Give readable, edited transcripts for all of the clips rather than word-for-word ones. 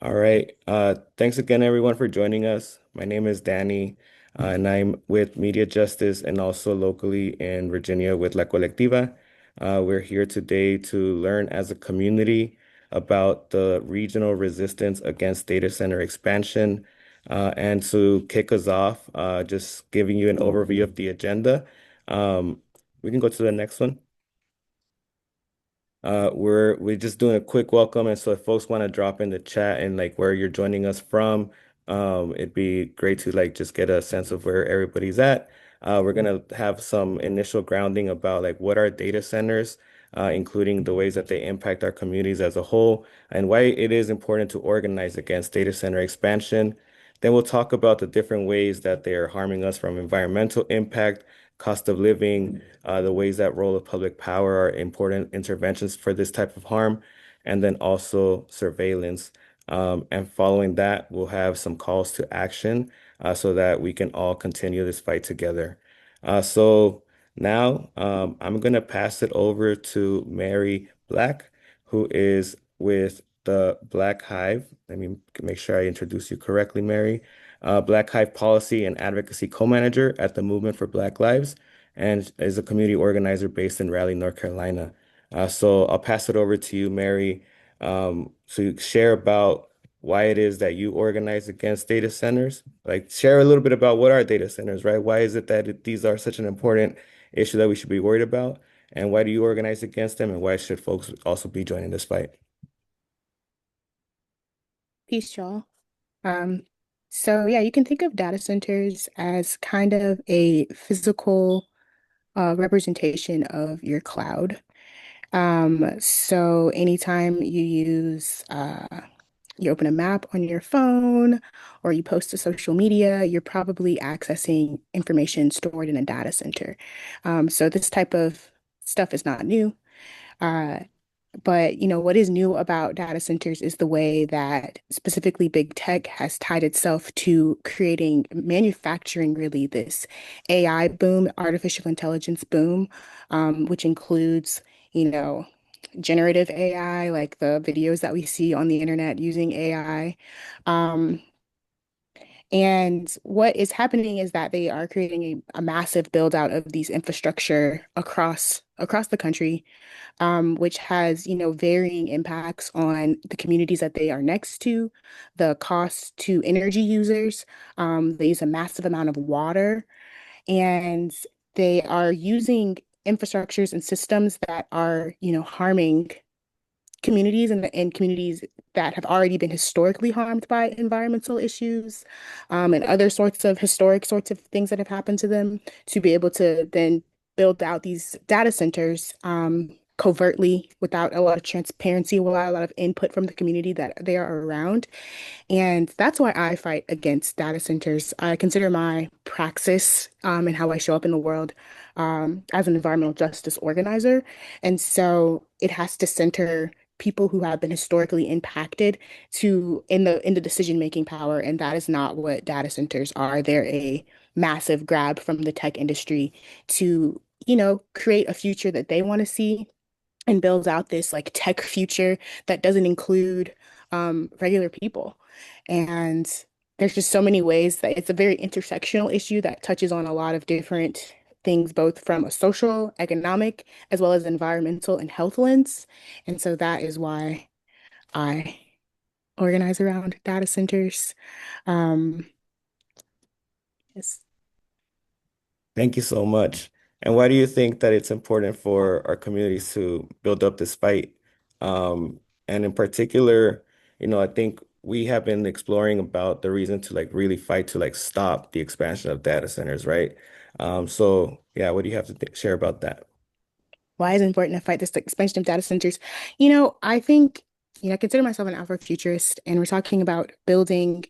All right. Thanks again, everyone, for joining us. My name is Danny, and I'm with Media Justice and also locally in Virginia with La Colectiva. We're here today to learn as a community about the regional resistance against data center expansion. And to kick us off, just giving you an overview of the agenda. Um, we can go to the next one. We're just doing a quick welcome, and so if folks want to drop in the chat and like where you're joining us from, it'd be great to like just get a sense of where everybody's at. We're gonna have some initial grounding about like what are data centers, including the ways that they impact our communities as a whole, and why it is important to organize against data center expansion. Then we'll talk about the different ways that they are harming us from environmental impact, cost of living, the ways that role of public power are important interventions for this type of harm, and then also surveillance. And following that, we'll have some calls to action so that we can all continue this fight together. So now I'm going to pass it over to Mary Black, who is with the Black Hive. Let me make sure I introduce you correctly, Mary. Black Hive Policy and Advocacy Co-Manager at the Movement for Black Lives and is a community organizer based in Raleigh, North Carolina. So I'll pass it over to you, Mary, to share about why it is that you organize against data centers. Like, share a little bit about what are data centers, right? Why is it that these are such an important issue that we should be worried about? And why do you organize against them? And why should folks also be joining this fight? Peace, y'all. Um, so yeah, you can think of data centers as kind of a physical representation of your cloud. So anytime you open a map on your phone or you post to social media, you're probably accessing information stored in a data center. So this type of stuff is not new. Uh, but what is new about data centers is the way that specifically big tech has tied itself to creating manufacturing really this AI boom, artificial intelligence boom, which includes, you know, generative AI, like the videos that we see on the internet using AI. Um, and what is happening is that they are creating a massive build out of these infrastructure across the country, which has, varying impacts on the communities that they are next to, the cost to energy users. They use a massive amount of water, and they are using infrastructures and systems that are, harming communities and communities that have already been historically harmed by environmental issues, and other sorts of historic sorts of things that have happened to them, to be able to then build out these data centers covertly without a lot of transparency, without a lot of input from the community that they are around. And that's why I fight against data centers. I consider my praxis and how I show up in the world as an environmental justice organizer. And so it has to center people who have been historically impacted to in the decision-making power. And that is not what data centers are. They're a massive grab from the tech industry to, create a future that they want to see and builds out this like tech future that doesn't include regular people. And there's just so many ways that it's a very intersectional issue that touches on a lot of different things, both from a social, economic, as well as environmental and health lens. And so that is why I organize around data centers. Um, yes. Thank you so much. And why do you think that it's important for our communities to build up this fight? And in particular, I think we have been exploring about the reason to like really fight to like stop the expansion of data centers, right? So yeah, what do you have to share about that? Why is it important to fight this expansion of data centers? I think, I consider myself an Afrofuturist, and we're talking about building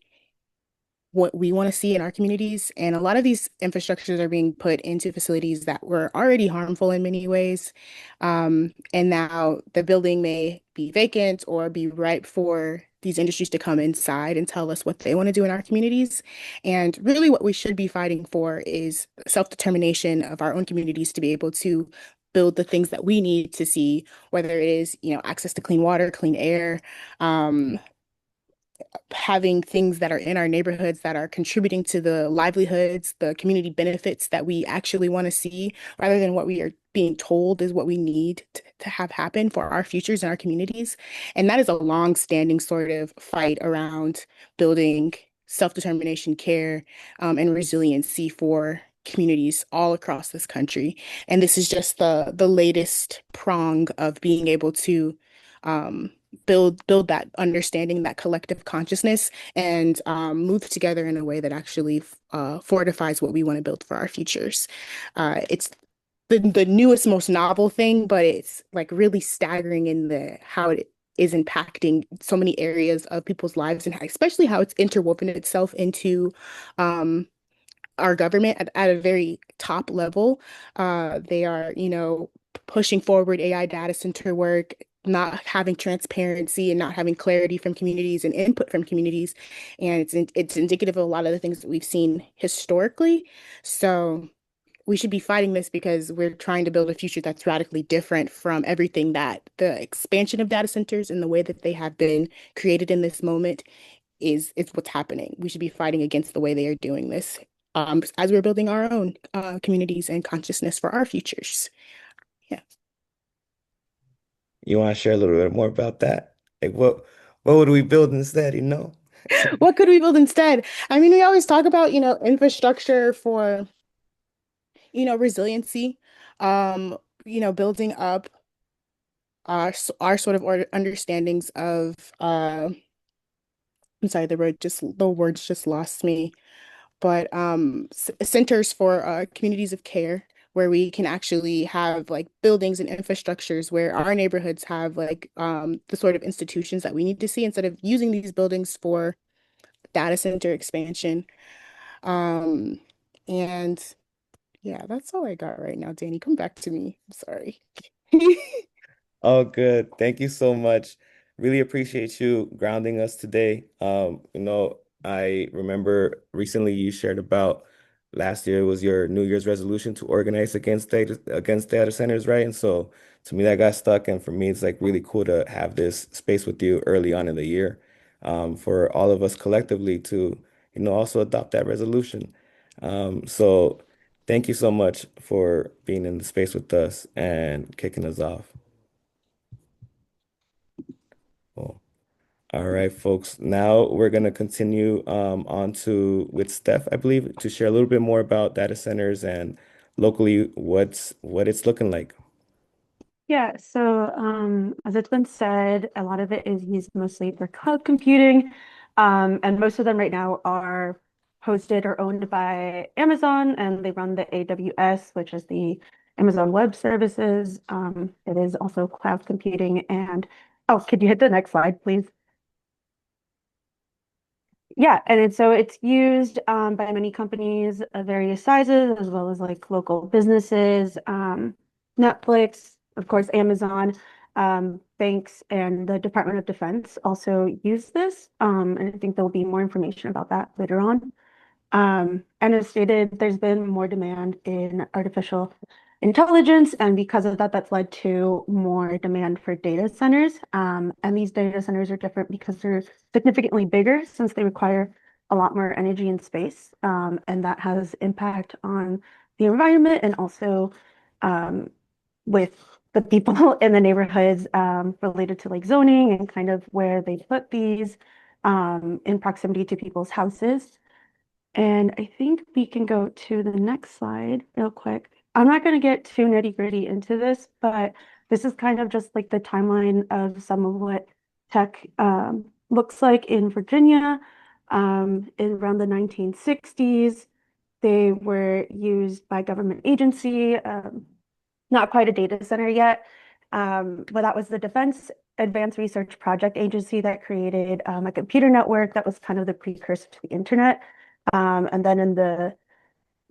what we want to see in our communities. And a lot of these infrastructures are being put into facilities that were already harmful in many ways. And now the building may be vacant or be ripe for these industries to come inside and tell us what they want to do in our communities. And really, what we should be fighting for is self-determination of our own communities to be able to build the things that we need to see, whether it is, access to clean water, clean air, um, having things that are in our neighborhoods that are contributing to the livelihoods, the community benefits that we actually want to see, rather than what we are being told is what we need to have happen for our futures and our communities. And that is a long-standing sort of fight around building self-determination care and resiliency for communities all across this country. And this is just the latest prong of being able to um, build that understanding, that collective consciousness, and move together in a way that actually fortifies what we want to build for our futures. It's the newest, most novel thing, but it's like really staggering in the how it is impacting so many areas of people's lives, and especially how it's interwoven itself into um, our government at a very top level. They are, pushing forward AI data center work, not having transparency and not having clarity from communities and input from communities. And it's indicative of a lot of the things that we've seen historically. So we should be fighting this because we're trying to build a future that's radically different from everything that the expansion of data centers and the way that they have been created in this moment is what's happening. We should be fighting against the way they are doing this, as we're building our own communities and consciousness for our futures. Yeah. You want to share a little bit more about that? Like what would we build instead, you know? What could we build instead? I mean, we always talk about, infrastructure for, resiliency, um, building up our sort of understandings of I'm sorry, the words just lost me. But centers for communities of care where we can actually have like buildings and infrastructures where our neighborhoods have like the sort of institutions that we need to see instead of using these buildings for data center expansion. Um, and yeah, that's all I got right now, Danny. Come back to me. I'm sorry. Oh, good. Thank you so much. Really appreciate you grounding us today. I remember recently you shared about last year was your New Year's resolution to organize against data centers, right? And so to me that got stuck, and for me it's like really cool to have this space with you early on in the year, for all of us collectively to, also adopt that resolution. So thank you so much for being in the space with us and kicking us off. Cool. All right, folks. Now we're going to continue on to with Steph, I believe, to share a little bit more about data centers and locally what it's looking like. Yeah, so as it's been said, a lot of it is used mostly for cloud computing, and most of them right now are hosted or owned by Amazon, and they run the AWS, which is the Amazon Web Services. It is also cloud computing, and oh, could you hit the next slide, please? Yeah, and it's used by many companies of various sizes, as well as like local businesses, Netflix, of course, Amazon, banks, and the Department of Defense also use this. And I think there'll be more information about that later on. And as stated, there's been more demand in artificial intelligence, and because of that, that's led to more demand for data centers. And these data centers are different because they're significantly bigger since they require a lot more energy and space, and that has impact on the environment and also um, with the people in the neighborhoods related to like zoning and kind of where they put these in proximity to people's houses. And I think we can go to the next slide real quick. I'm not going to get too nitty-gritty into this, but this is kind of just like the timeline of some of what tech looks like in Virginia. Around the 1960s, they were used by government agency, not quite a data center yet, but that was the Defense Advanced Research Project Agency that created a computer network that was kind of the precursor to the internet. And then in the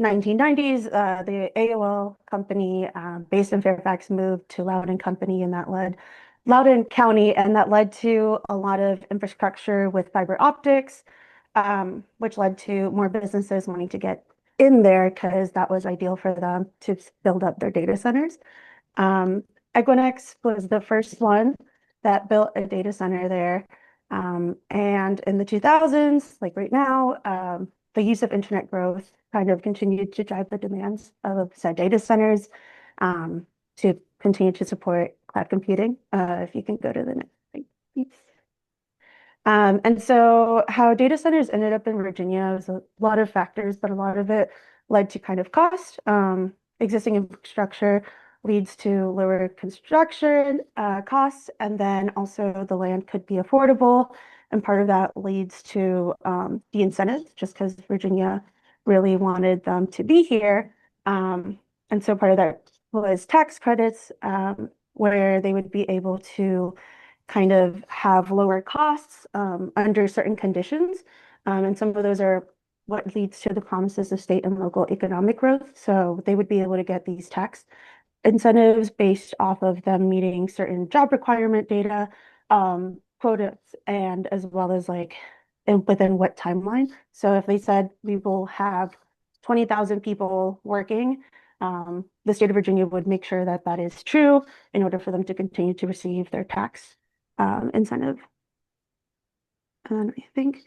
1990s, the AOL company based in Fairfax moved to Loudoun Company, and that led Loudoun County, and that led to a lot of infrastructure with fiber optics, which led to more businesses wanting to get in there because that was ideal for them to build up their data centers. Um, Equinix was the first one that built a data center there. And in the 2000s, like right now, the use of internet growth kind of continued to drive the demands of said data centers to continue to support cloud computing. If you can go to the next slide, please. And so how data centers ended up in Virginia was a lot of factors, but a lot of it led to kind of cost. Existing infrastructure leads to lower construction costs, and then also the land could be affordable. And part of that leads to the incentives, just because Virginia really wanted them to be here. And so part of that was tax credits, where they would be able to kind of have lower costs under certain conditions. And some of those are what leads to the promises of state and local economic growth. So they would be able to get these tax incentives based off of them meeting certain job requirement data, quotas, and as well as like within what timeline. So if they said we will have 20,000 people working, the state of Virginia would make sure that that is true in order for them to continue to receive their tax incentive. And I think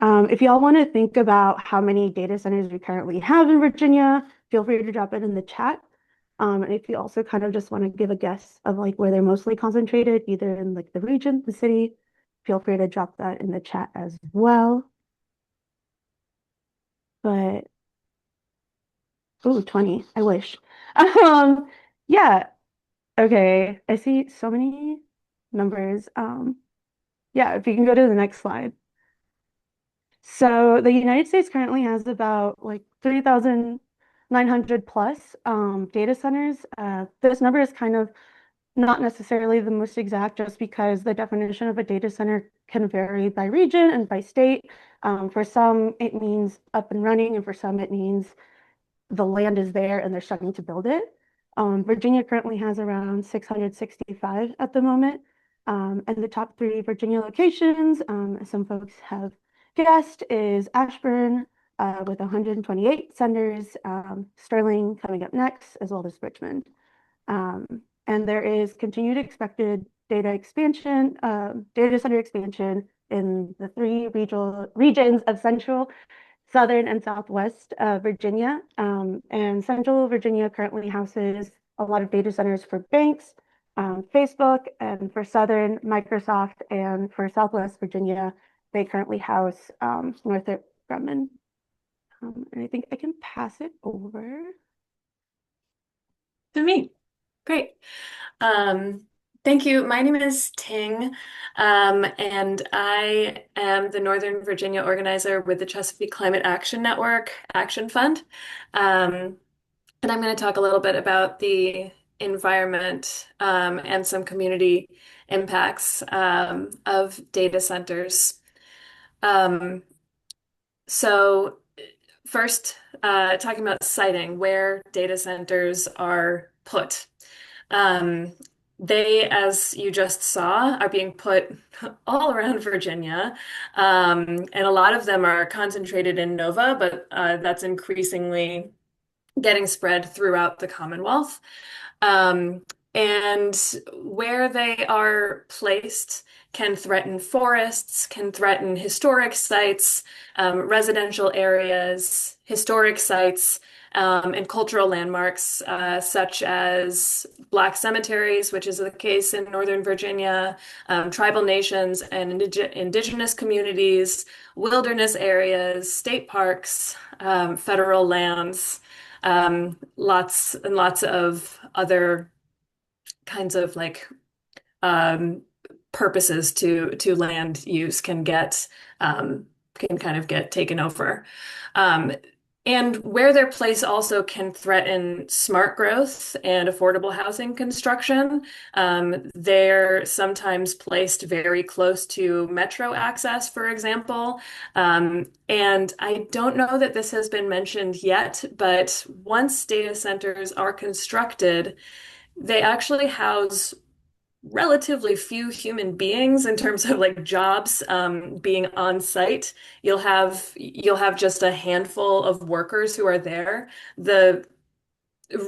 if y'all want to think about how many data centers we currently have in Virginia, feel free to drop it in the chat. And if you also kind of just want to give a guess of like where they're mostly concentrated, either in like the region, the city, feel free to drop that in the chat as well. But, oh, 20, I wish. Yeah, okay, I see so many numbers. Yeah, if you can go to the next slide. So the United States currently has about like 3,900 plus data centers. This number is kind of not necessarily the most exact just because the definition of a data center can vary by region and by state. For some, it means up and running, and for some, it means the land is there and they're starting to build it. Virginia currently has around 665 at the moment. And the top three Virginia locations, as some folks have guessed, is Ashburn with 128 centers, Sterling coming up next, as well as Richmond. Um, and there is continued expected data center expansion in the three regions of Central, Southern, and Southwest Virginia. And Central Virginia currently houses a lot of data centers for banks, Facebook, and for Southern, Microsoft, and for Southwest Virginia, they currently house Northrop Grumman. And I think I can pass it over To me. Great. Thank you. My name is Ting, and I am the Northern Virginia organizer with the Chesapeake Climate Action Network Action Fund. And I'm going to talk a little bit about the environment and some community impacts of data centers. Um, so first, talking about siting, where data centers are put. Um, they, as you just saw, are being put all around Virginia. And a lot of them are concentrated in Nova, but that's increasingly getting spread throughout the Commonwealth. Um, and where they are placed can threaten forests, can threaten historic sites, residential areas, historic sites, and cultural landmarks, such as Black cemeteries, which is the case in Northern Virginia, tribal nations and indigenous communities, wilderness areas, state parks, federal lands, lots and lots of other kinds of like um, purposes to land use can kind of get taken over. Um, and where they're placed also can threaten smart growth and affordable housing construction. They're sometimes placed very close to metro access, for example. And I don't know that this has been mentioned yet, but once data centers are constructed, they actually house relatively few human beings in terms of like jobs being on site. You'll have just a handful of workers who are there. The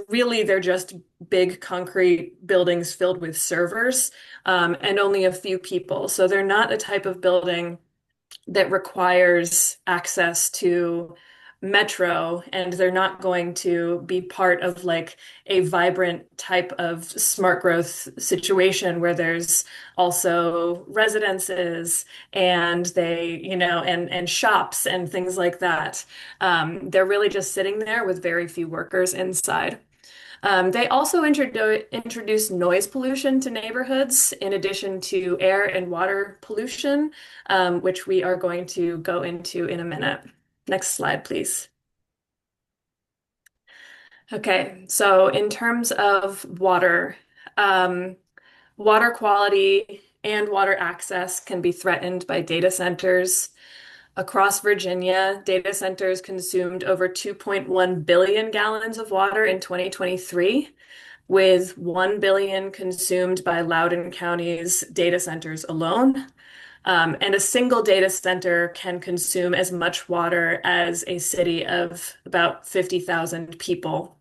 really they're just big concrete buildings filled with servers, and only a few people. So they're not the type of building that requires access to metro, and they're not going to be part of like a vibrant type of smart growth situation where there's also residences and and shops and things like that. They're really just sitting there with very few workers inside. They also introduced noise pollution to neighborhoods in addition to air and water pollution, which we are going to go into in a minute. Next slide, please. Okay, so in terms of water, um, water quality and water access can be threatened by data centers. Across Virginia, data centers consumed over 2.1 billion gallons of water in 2023, with 1 billion consumed by Loudoun County's data centers alone. And a single data center can consume as much water as a city of about 50,000 people.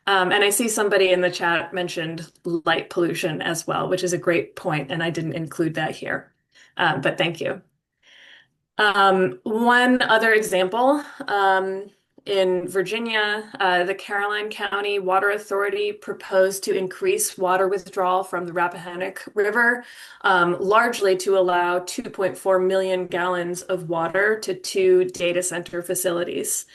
And I see somebody in the chat mentioned light pollution as well, which is a great point, and I didn't include that here. But thank you. One other example, in Virginia, the Caroline County Water Authority proposed to increase water withdrawal from the Rappahannock River, largely to allow 2.4 million gallons of water to two data center facilities.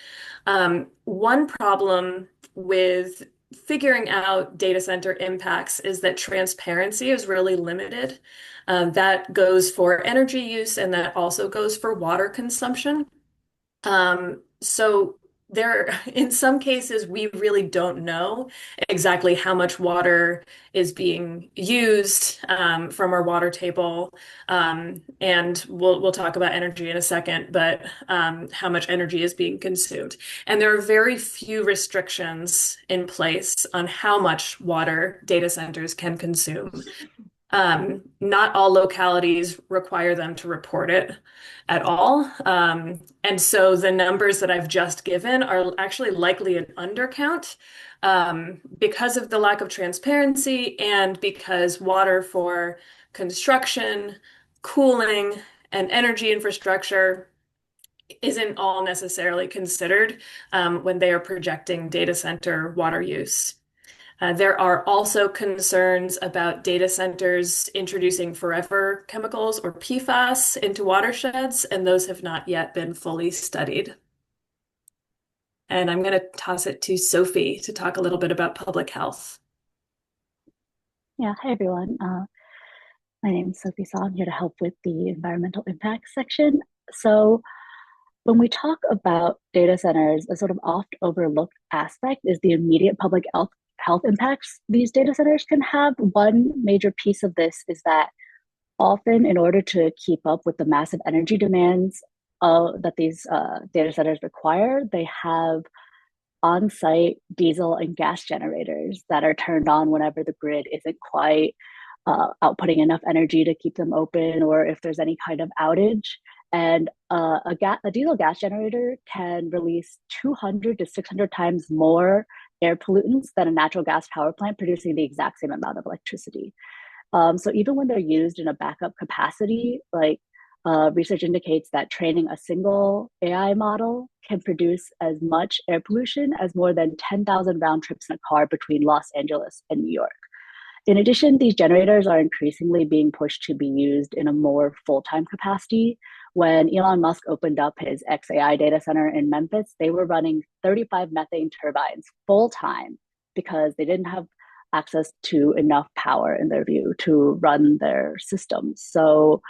One problem with figuring out data center impacts is that transparency is really limited. That goes for energy use and that also goes for water consumption. So in some cases, we really don't know exactly how much water is being used from our water table. And we'll talk about energy in a second, but how much energy is being consumed. And there are very few restrictions in place on how much water data centers can consume. Not all localities require them to report it at all. And so the numbers that I've just given are actually likely an undercount because of the lack of transparency and because water for construction, cooling, and energy infrastructure isn't all necessarily considered when they are projecting data center water use. There are also concerns about data centers introducing forever chemicals or PFAS into watersheds, and those have not yet been fully studied. And I'm going to toss it to Sophie to talk a little bit about public health. Yeah, hi everyone. My name is Sophie Saw. I'm here to help with the environmental impact section. So when we talk about data centers, a sort of oft overlooked aspect is the immediate public health impacts these data centers can have. One major piece of this is that often in order to keep up with the massive energy demands that these data centers require, they have on-site diesel and gas generators that are turned on whenever the grid isn't quite outputting enough energy to keep them open, or if there's any kind of outage. And a diesel gas generator can release 200 to 600 times more air pollutants than a natural gas power plant producing the exact same amount of electricity. So even when they're used in a backup capacity, like research indicates that training a single AI model can produce as much air pollution as more than 10,000 round trips in a car between Los Angeles and New York. In addition, these generators are increasingly being pushed to be used in a more full-time capacity. When Elon Musk opened up his XAI data center in Memphis, they were running 35 methane turbines full-time because they didn't have access to enough power, in their view, to run their systems. So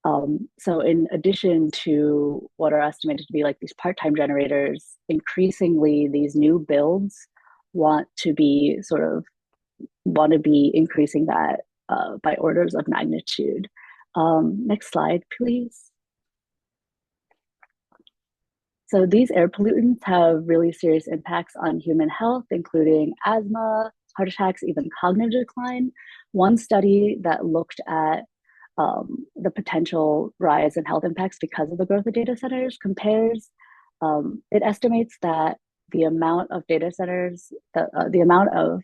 in addition to what are estimated to be like these part-time generators, increasingly these new builds want to be increasing that by orders of magnitude. Next slide, please. So these air pollutants have really serious impacts on human health, including asthma, heart attacks, even cognitive decline. One study that looked at the potential rise in health impacts because of the growth of data centers compares It estimates that the amount of data centers, the amount of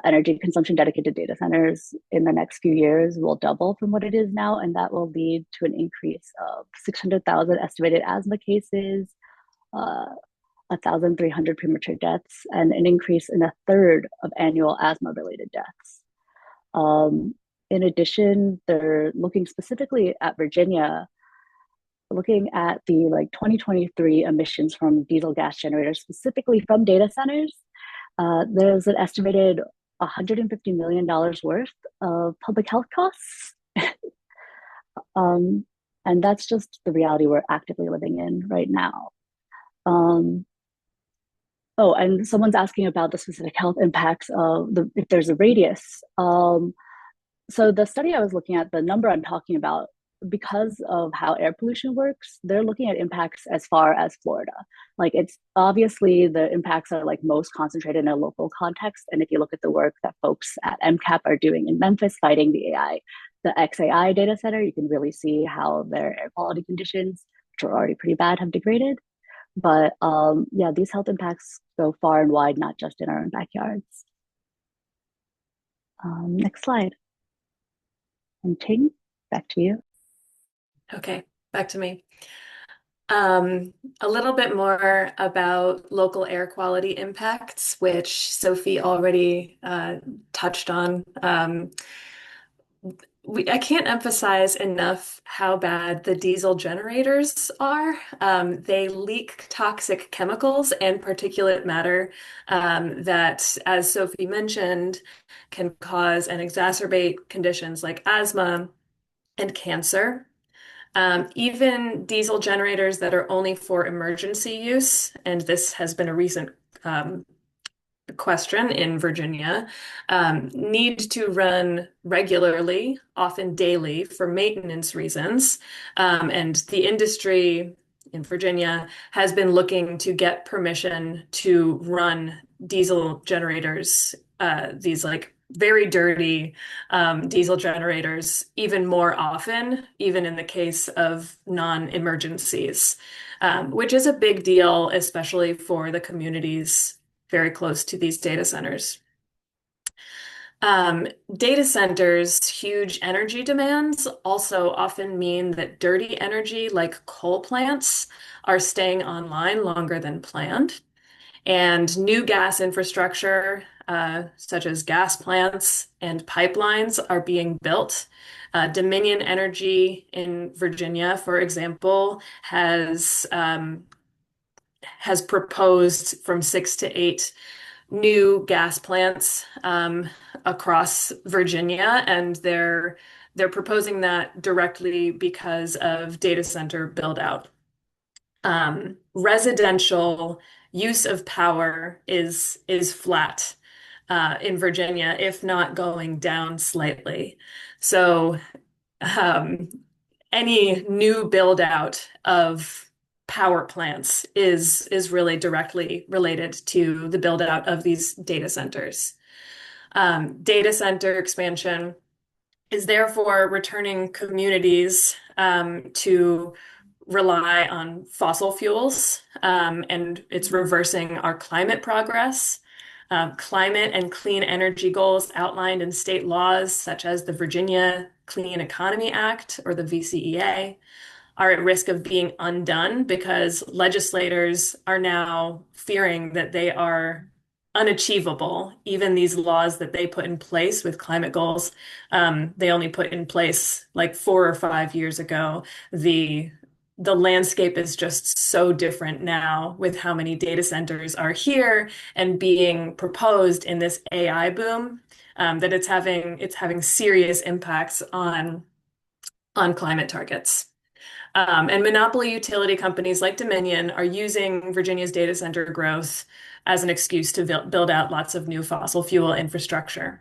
energy consumption dedicated data centers in the next few years will double from what it is now, and that will lead to an increase of 600,000 estimated asthma cases, 1,300 premature deaths, and an increase in a third of annual asthma-related deaths. In addition, they're looking specifically at Virginia, looking at the 2023 emissions from diesel gas generators, specifically from data centers. There's an estimated $150 million worth of public health costs. And that's just the reality we're actively living in right now. Oh, and someone's asking about the specific health impacts of if there's a radius. So the study I was looking at, the number I'm talking about, because of how air pollution works, they're looking at impacts as far as Florida. It's obviously the impacts are most concentrated in a local context. And if you look at the work that folks at MCAP are doing in Memphis fighting the XAI data center, you can really see how their air quality conditions, which are already pretty bad, have degraded. But yeah, these health impacts go far and wide, not just in our own backyards. Next slide. And Ting, back to you. Okay, back to me. A little bit more about local air quality impacts, which Sophie already touched on. I can't emphasize enough how bad the diesel generators are. They leak toxic chemicals and particulate matter that, as Sophie mentioned, can cause and exacerbate conditions like asthma and cancer. Even diesel generators that are only for emergency use, and this has been a recent question in Virginia, need to run regularly, often daily, for maintenance reasons. And the industry in Virginia has been looking to get permission to run diesel generators, these very dirty diesel generators, even more often, even in the case of non-emergencies, which is a big deal, especially for the communities very close to these data centers. Data centers' huge energy demands also often mean that dirty energy, like coal plants, are staying online longer than planned. And new gas infrastructure, such as gas plants and pipelines, are being built. Dominion Energy in Virginia, for example, has proposed from 6 to 8 new gas plants across Virginia, and they're proposing that directly because of data center build out. Residential use of power is flat in Virginia, if not going down slightly. So any new build out of power plants is really directly related to the build out of these data centers. Data center expansion is therefore returning communities to rely on fossil fuels, and it's reversing our climate progress. Climate and clean energy goals outlined in state laws, such as the Virginia Clean Economy Act or the VCEA, are at risk of being undone because legislators are now fearing that they are unachievable. Even these laws that they put in place with climate goals, they only put in place 4 or 5 years ago. The landscape is just so different now with how many data centers are here and being proposed in this AI boom, that it's having serious impacts on climate targets. And monopoly utility companies like Dominion are using Virginia's data center growth as an excuse to build out lots of new fossil fuel infrastructure.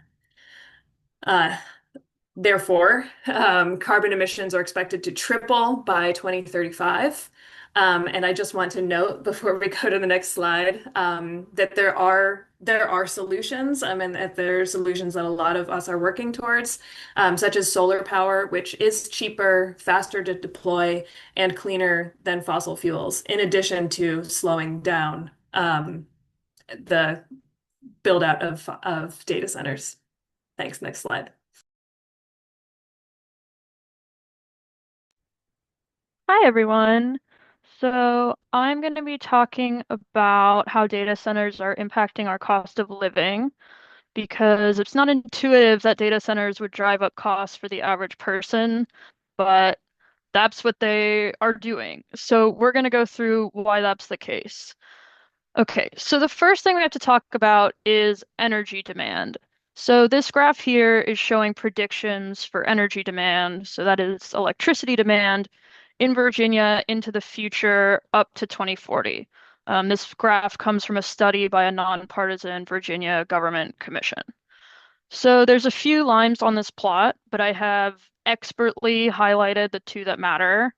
Therefore, carbon emissions are expected to triple by 2035. And I just want to note before we go to the next slide that there are there are solutions, and if there are solutions that a lot of us are working towards, such as solar power, which is cheaper, faster to deploy, and cleaner than fossil fuels, in addition to slowing down the build out of data centers. Thanks. Next slide. Hi, everyone. So I'm going to be talking about how data centers are impacting our cost of living because it's not intuitive that data centers would drive up costs for the average person, but that's what they are doing. So we're going to go through why that's the case. Okay, so the first thing we have to talk about is energy demand. So this graph here is showing predictions for energy demand. So that is electricity demand in Virginia into the future up to 2040. This graph comes from a study by a nonpartisan Virginia government commission. So there's a few lines on this plot, but I have expertly highlighted the two that matter.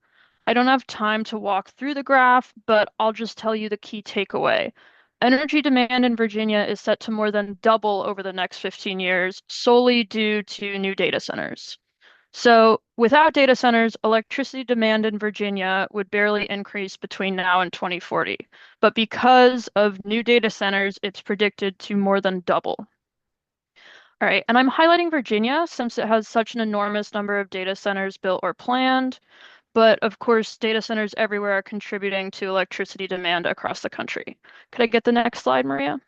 I don't have time to walk through the graph, but I'll just tell you the key takeaway. Energy demand in Virginia is set to more than double over the next 15 years, solely due to new data centers. So without data centers, electricity demand in Virginia would barely increase between now and 2040. But because of new data centers, it's predicted to more than double. All right, and I'm highlighting Virginia since it has such an enormous number of data centers built or planned, but of course, data centers everywhere are contributing to electricity demand across the country. Could I get the next slide, Maria?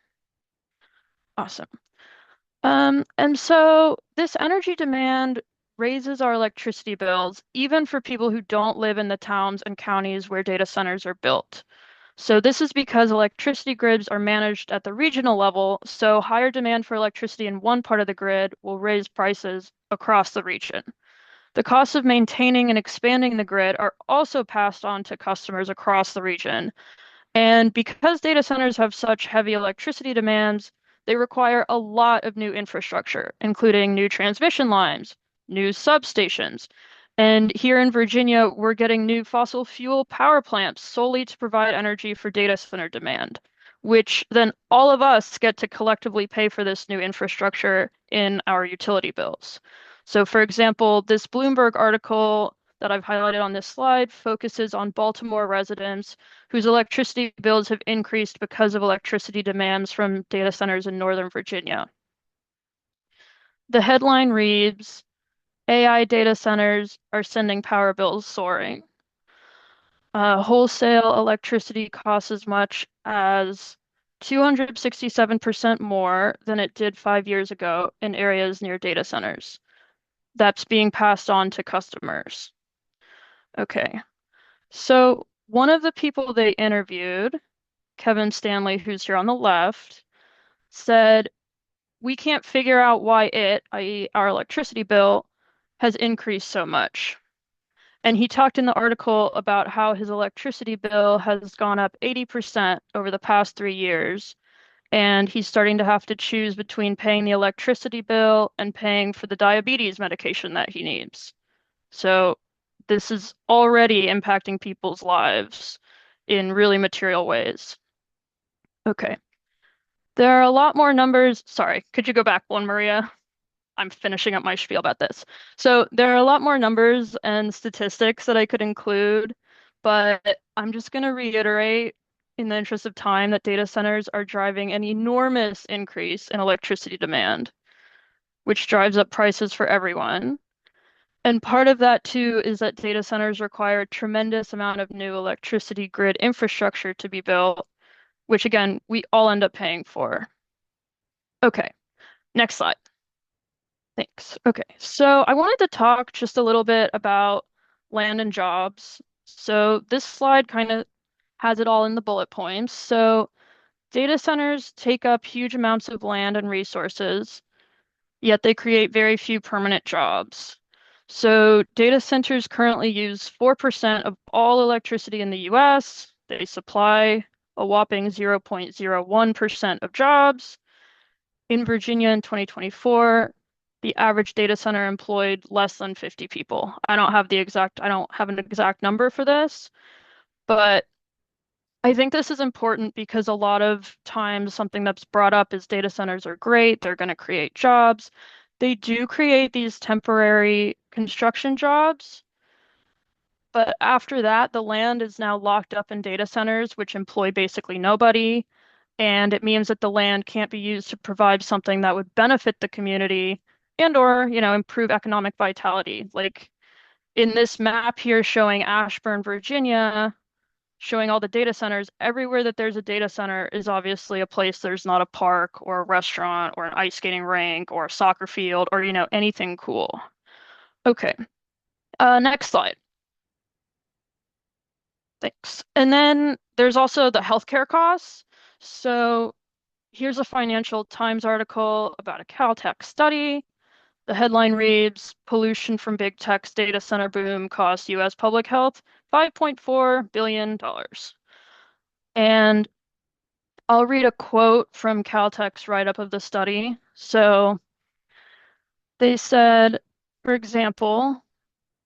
Awesome. And so this energy demand raises our electricity bills, even for people who don't live in the towns and counties where data centers are built. So this is because electricity grids are managed at the regional level, so higher demand for electricity in one part of the grid will raise prices across the region. The costs of maintaining and expanding the grid are also passed on to customers across the region. And because data centers have such heavy electricity demands, they require a lot of new infrastructure, including new transmission lines, new substations. And here in Virginia, we're getting new fossil fuel power plants solely to provide energy for data center demand, which then all of us get to collectively pay for this new infrastructure in our utility bills. So, for example, this Bloomberg article that I've highlighted on this slide focuses on Baltimore residents whose electricity bills have increased because of electricity demands from data centers in Northern Virginia. The headline reads, AI data centers are sending power bills soaring. Wholesale electricity costs as much as 267% more than it did 5 years ago in areas near data centers. That's being passed on to customers. Okay, so one of the people they interviewed, Kevin Stanley, who's here on the left, said, we can't figure out why it, i.e., our electricity bill, has increased so much. And he talked in the article about how his electricity bill has gone up 80% over the past 3 years. And he's starting to have to choose between paying the electricity bill and paying for the diabetes medication that he needs. So this is already impacting people's lives in really material ways. Okay. There are a lot more numbers. Sorry, could you go back one, Maria? I'm finishing up my spiel about this. So there are a lot more numbers and statistics that I could include, but I'm just going to reiterate in the interest of time that data centers are driving an enormous increase in electricity demand, which drives up prices for everyone. And part of that too is that data centers require a tremendous amount of new electricity grid infrastructure to be built, which again, we all end up paying for. Okay, next slide. Thanks. Okay, so I wanted to talk just a little bit about land and jobs. So this slide kind of has it all in the bullet points. So data centers take up huge amounts of land and resources, yet they create very few permanent jobs. So data centers currently use 4% of all electricity in the US. They supply a whopping 0.01% of jobs. In Virginia in 2024, the average data center employed less than 50 people. I don't have an exact number for this, but I think this is important because a lot of times something that's brought up is data centers are great, they're going to create jobs. They do create these temporary construction jobs, but after that, the land is now locked up in data centers, which employ basically nobody. And it means that the land can't be used to provide something that would benefit the community and or, improve economic vitality. Like in this map here showing Ashburn, Virginia, showing all the data centers, everywhere that there's a data center is obviously a place there's not a park or a restaurant or an ice skating rink or a soccer field or, anything cool. Okay, next slide. Thanks. And then there's also the healthcare costs. So here's a Financial Times article about a Caltech study. The headline reads, Pollution from Big Tech's Data Center Boom Costs U.S. Public Health $5.4 billion. And I'll read a quote from Caltech's write-up of the study. So they said, for example,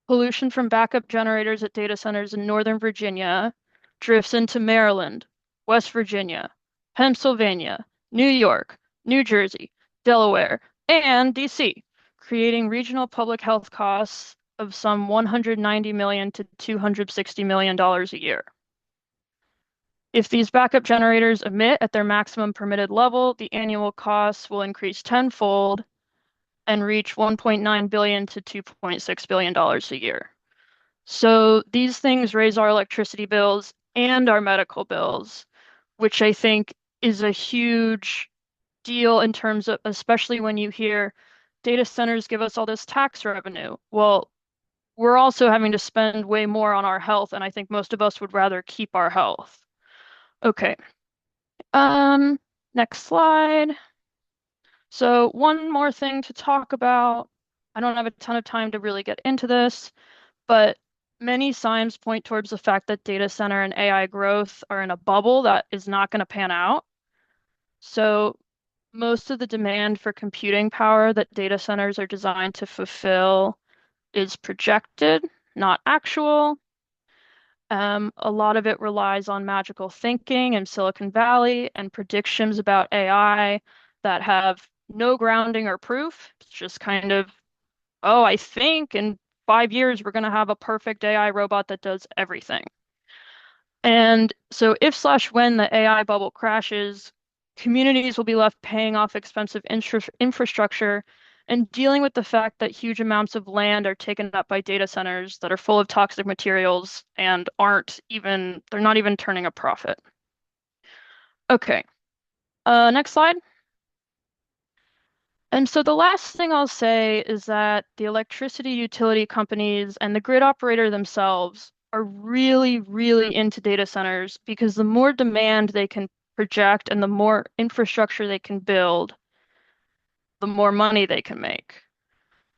pollution from backup generators at data centers in Northern Virginia drifts into Maryland, West Virginia, Pennsylvania, New York, New Jersey, Delaware, and DC, creating regional public health costs of some $190 million to $260 million a year. If these backup generators emit at their maximum permitted level, the annual costs will increase tenfold and reach $1.9 billion to $2.6 billion a year. So these things raise our electricity bills and our medical bills, which I think is a huge deal in terms of, especially when you hear data centers give us all this tax revenue. Well, we're also having to spend way more on our health, and I think most of us would rather keep our health. Okay. Next slide. So one more thing to talk about. I don't have a ton of time to really get into this, but many signs point towards the fact that data center and AI growth are in a bubble that is not going to pan out. So most of the demand for computing power that data centers are designed to fulfill is projected, not actual. A lot of it relies on magical thinking in Silicon Valley and predictions about AI that have no grounding or proof. It's just kind of, oh, I think in 5 years we're going to have a perfect AI robot that does everything. And so if slash when the AI bubble crashes, communities will be left paying off expensive infrastructure and dealing with the fact that huge amounts of land are taken up by data centers that are full of toxic materials and they're not even turning a profit. Okay, next slide. And so the last thing I'll say is that the electricity utility companies and the grid operator themselves are really, really into data centers because the more demand they can project and the more infrastructure they can build, the more money they can make.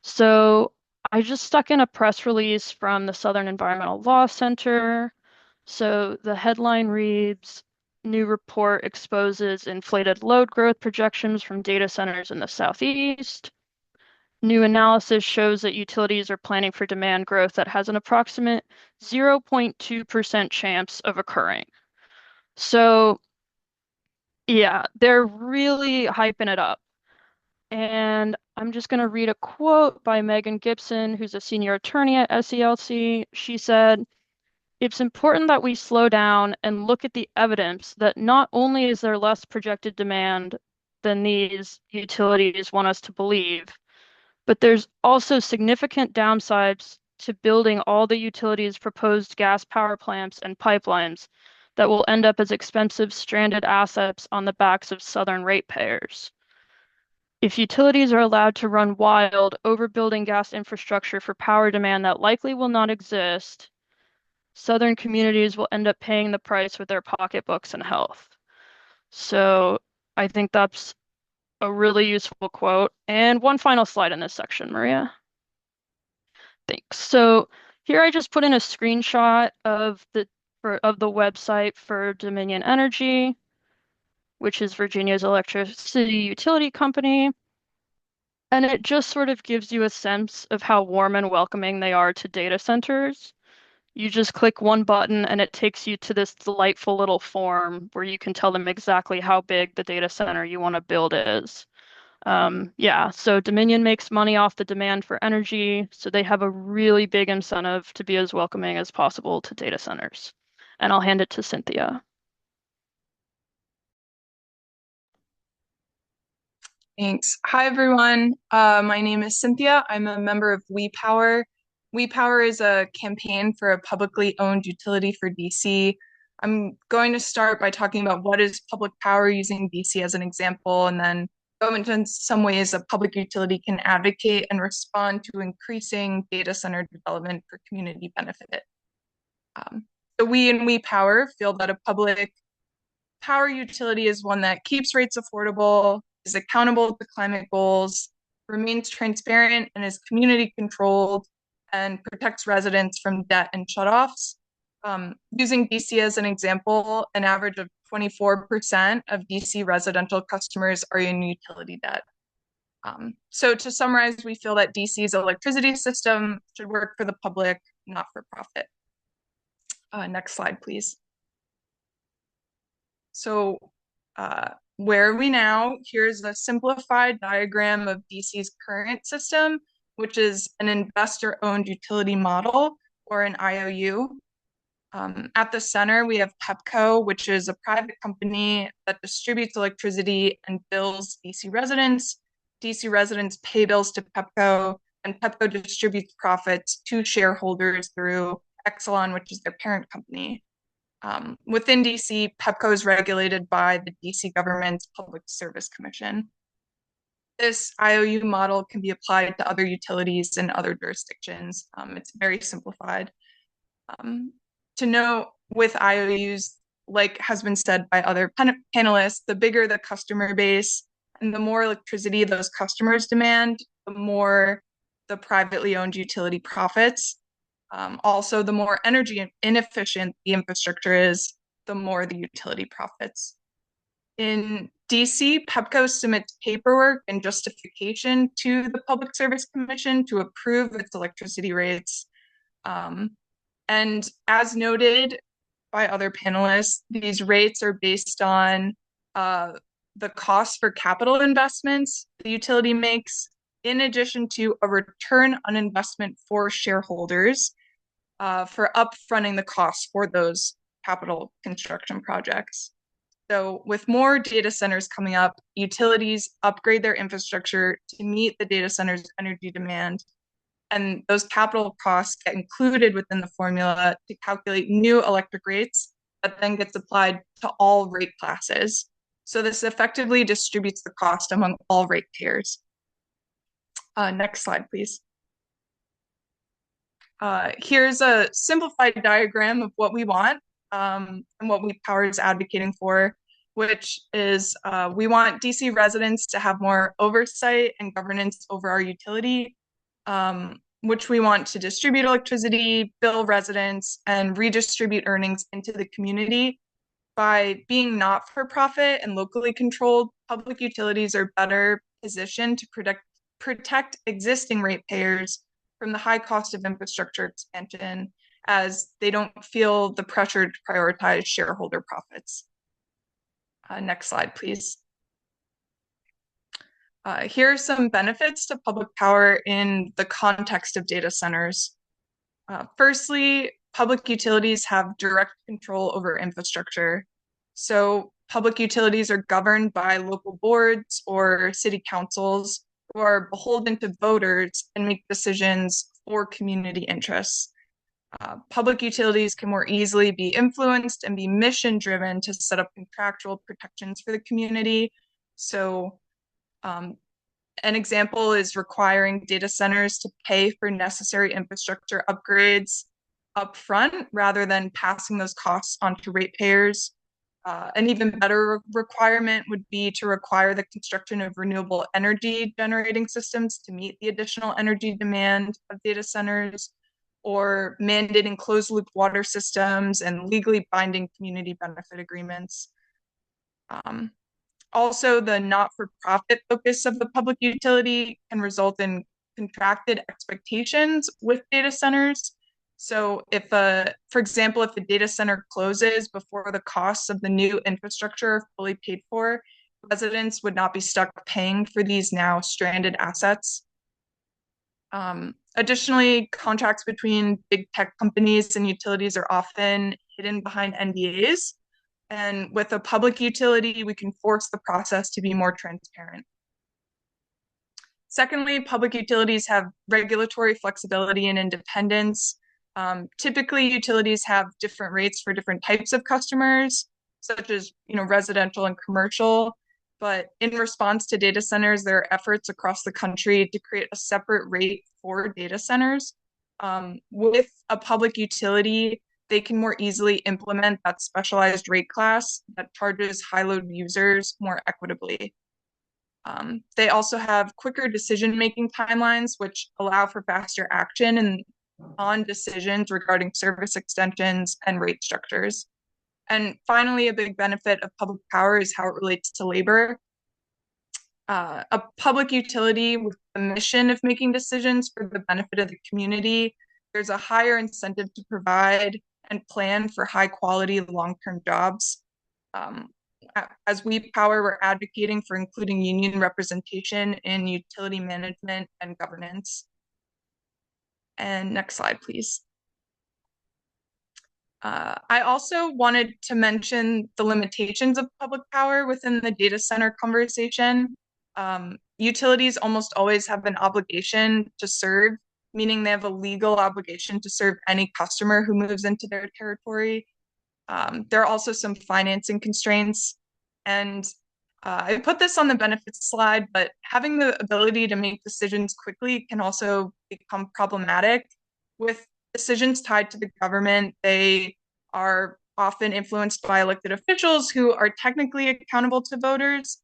So I just stuck in a press release from the Southern Environmental Law Center. So the headline reads, New report exposes inflated load growth projections from data centers in the Southeast. New analysis shows that utilities are planning for demand growth that has an approximate 0.2% chance of occurring. So yeah, they're really hyping it up. And I'm just going to read a quote by Megan Gibson, who's a senior attorney at SELC. She said, it's important that we slow down and look at the evidence that not only is there less projected demand than these utilities want us to believe, but there's also significant downsides to building all the utilities' proposed gas power plants and pipelines that will end up as expensive stranded assets on the backs of Southern ratepayers. If utilities are allowed to run wild, overbuilding gas infrastructure for power demand that likely will not exist, Southern communities will end up paying the price with their pocketbooks and health. So I think that's a really useful quote. And one final slide in this section, Maria. Thanks. So here I just put in a screenshot of the website for Dominion Energy, which is Virginia's electricity utility company. And it just sort of gives you a sense of how warm and welcoming they are to data centers. You just click one button and it takes you to this delightful little form where you can tell them exactly how big the data center you want to build is. Yeah, so Dominion makes money off the demand for energy, so they have a really big incentive to be as welcoming as possible to data centers. And I'll hand it to Cynthia. Thanks. Hi, everyone. My name is Cynthia. I'm a member of We Power. We Power is a campaign for a publicly owned utility for DC. I'm going to start by talking about what is public power, using DC as an example, and then go into some ways a public utility can advocate and respond to increasing data center development for community benefit. So we in We Power feel that a public power utility is one that keeps rates affordable, is accountable to climate goals, remains transparent, and is community controlled, and protects residents from debt and shutoffs. Using DC as an example, an average of 24% of DC residential customers are in utility debt. So to summarize, we feel that DC's electricity system should work for the public, not for profit. Next slide, please. So where are we now? Here's a simplified diagram of DC's current system, which is an investor-owned utility model, or an IOU. At the center, we have Pepco, which is a private company that distributes electricity and bills DC residents. DC residents pay bills to Pepco, and Pepco distributes profits to shareholders through Exelon, which is their parent company. Within DC, Pepco is regulated by the DC government's Public Service Commission. This IOU model can be applied to other utilities in other jurisdictions. It's very simplified. To note, with IOUs, like has been said by other panelists, the bigger the customer base and the more electricity those customers demand, the more the privately owned utility profits. Also, the more energy inefficient the infrastructure is, the more the utility profits. In DC, Pepco submits paperwork and justification to the Public Service Commission to approve its electricity rates. And as noted by other panelists, these rates are based on the cost for capital investments the utility makes, in addition to a return on investment for shareholders, for upfronting the costs for those capital construction projects. So with more data centers coming up, utilities upgrade their infrastructure to meet the data center's energy demand, and those capital costs get included within the formula to calculate new electric rates that then gets applied to all rate classes. So this effectively distributes the cost among all ratepayers. Next slide, please. Here's a simplified diagram of what we want and what We Power is advocating for, which is we want DC residents to have more oversight and governance over our utility, which we want to distribute electricity, bill residents, and redistribute earnings into the community. By being not-for-profit and locally controlled, public utilities are better positioned to protect existing ratepayers from the high cost of infrastructure expansion, as they don't feel the pressure to prioritize shareholder profits. Next slide, please. Here are some benefits to public power in the context of data centers. Firstly, public utilities have direct control over infrastructure. So public utilities are governed by local boards or city councils who are beholden to voters and make decisions for community interests. Public utilities can more easily be influenced and be mission-driven to set up contractual protections for the community. So an example is requiring data centers to pay for necessary infrastructure upgrades upfront rather than passing those costs on to ratepayers. An even better requirement would be to require the construction of renewable energy generating systems to meet the additional energy demand of data centers, or mandating closed loop water systems and legally binding community benefit agreements. Also, the not-for-profit focus of the public utility can result in contracted expectations with data centers. So for example, if a data center closes before the costs of the new infrastructure are fully paid for, residents would not be stuck paying for these now stranded assets. Additionally, contracts between big tech companies and utilities are often hidden behind NDAs. And with a public utility, we can force the process to be more transparent. Secondly, public utilities have regulatory flexibility and independence. Typically, utilities have different rates for different types of customers, such as residential and commercial. But in response to data centers, there are efforts across the country to create a separate rate for data centers. With a public utility, they can more easily implement that specialized rate class that charges high load users more equitably. They also have quicker decision-making timelines, which allow for faster action and on decisions regarding service extensions and rate structures. And finally, a big benefit of public power is how it relates to labor. A public utility with the mission of making decisions for the benefit of the community, there's a higher incentive to provide and plan for high quality long-term jobs. As We Power, we're advocating for including union representation in utility management and governance. And next slide, please. I also wanted to mention the limitations of public power within the data center conversation. Utilities almost always have an obligation to serve, meaning they have a legal obligation to serve any customer who moves into their territory. There are also some financing constraints. And I put this on the benefits slide, but having the ability to make decisions quickly can also become problematic. With decisions tied to the government, they are often influenced by elected officials who are technically accountable to voters.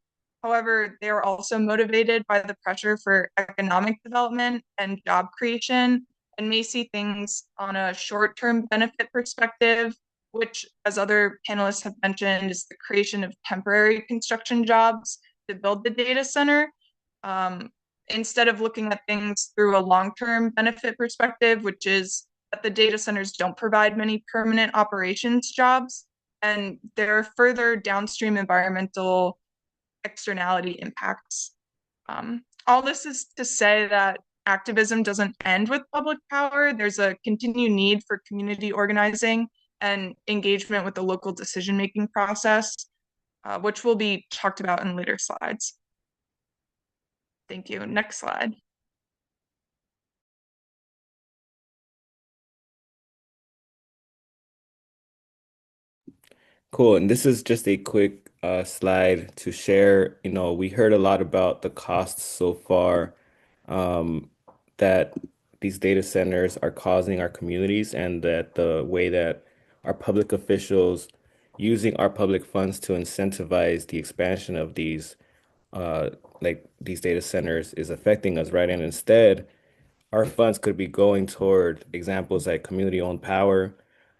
However, they are also motivated by the pressure for economic development and job creation and may see things on a short-term benefit perspective, which, as other panelists have mentioned, is the creation of temporary construction jobs to build the data center. Instead of looking at things through a long-term benefit perspective, which is that the data centers don't provide many permanent operations jobs, and there are further downstream environmental externality impacts. All this is to say that activism doesn't end with public power. There's a continued need for community organizing and engagement with the local decision-making process, which will be talked about in later slides. Thank you. Next slide. Cool. And this is just a quick slide to share. We heard a lot about the costs so far um, that these data centers are causing our communities, and that the way that our public officials using our public funds to incentivize the expansion of uh, these data centers is affecting us, right? And instead, our funds could be going toward examples like community-owned power,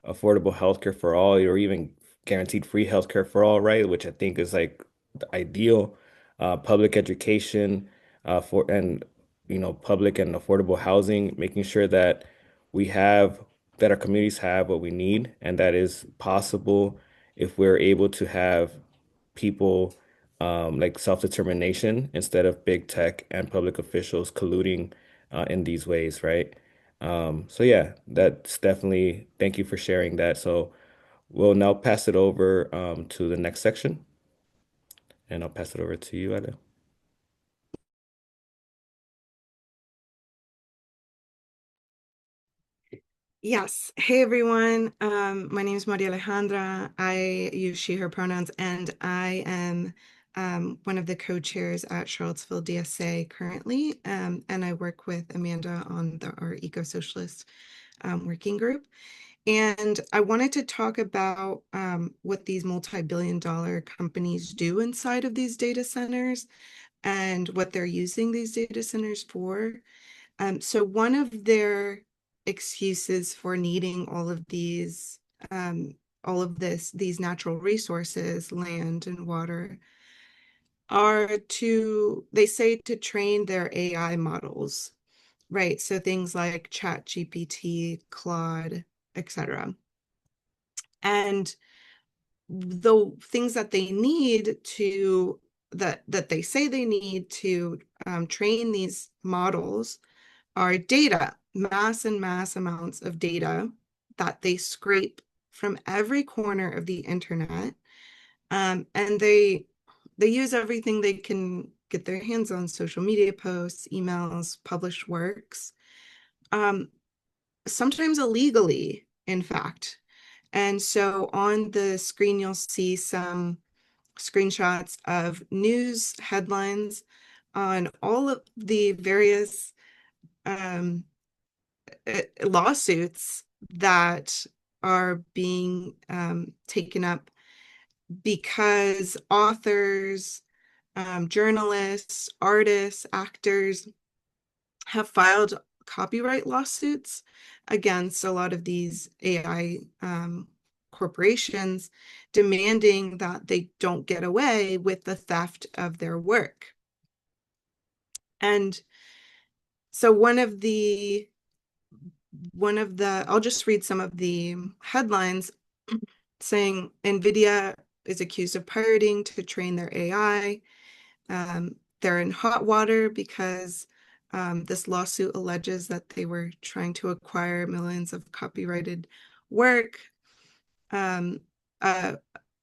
affordable healthcare for all, or even guaranteed free healthcare for all, right? Which I think is like the ideal. Public education, for and public and affordable housing, making sure that we have that our communities have what we need, and that is possible if we're able to have people like self-determination instead of big tech and public officials colluding in these ways, right? So yeah, that's definitely, thank you for sharing that. So we'll now pass it over to the next section, and I'll pass it over to you, Ada. Yes. Hey, everyone. My name is Maria Alejandra. I use she, her pronouns, and I am one of the co-chairs at Charlottesville DSA currently. And I work with Amanda on our Eco-Socialist working group. And I wanted to talk about what these multi-billion-dollar companies do inside of these data centers and what they're using these data centers for. So one of their excuses for needing these natural resources, land and water, they say to train their AI models. right? So things like ChatGPT, Claude, etc. And the things that they need to that they say they need to train these models are data, mass and mass amounts of data that they scrape from every corner of the internet, and they use everything they can get their hands on: social media posts, emails, published works, sometimes illegally, in fact. And so on the screen, you'll see some screenshots of news headlines on all of the various lawsuits that are being taken up because authors, journalists, artists, actors have filed copyright lawsuits against a lot of these AI corporations, demanding that they don't get away with the theft of their work. And so I'll just read some of the headlines saying NVIDIA is accused of pirating to train their AI. They're in hot water because this lawsuit alleges that they were trying to acquire millions of copyrighted work.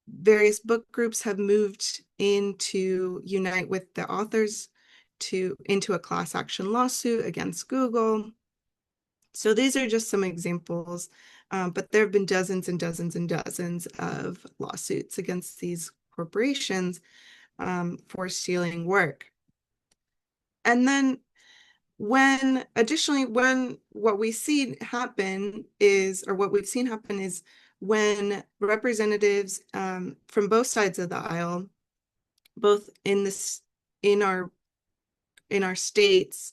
Various book groups have moved in to unite with the authors into a class action lawsuit against Google. So these are just some examples, but there have been dozens and dozens and dozens of lawsuits against these corporations for stealing work. And then what we've seen happen is when representatives from both sides of the aisle, both in our states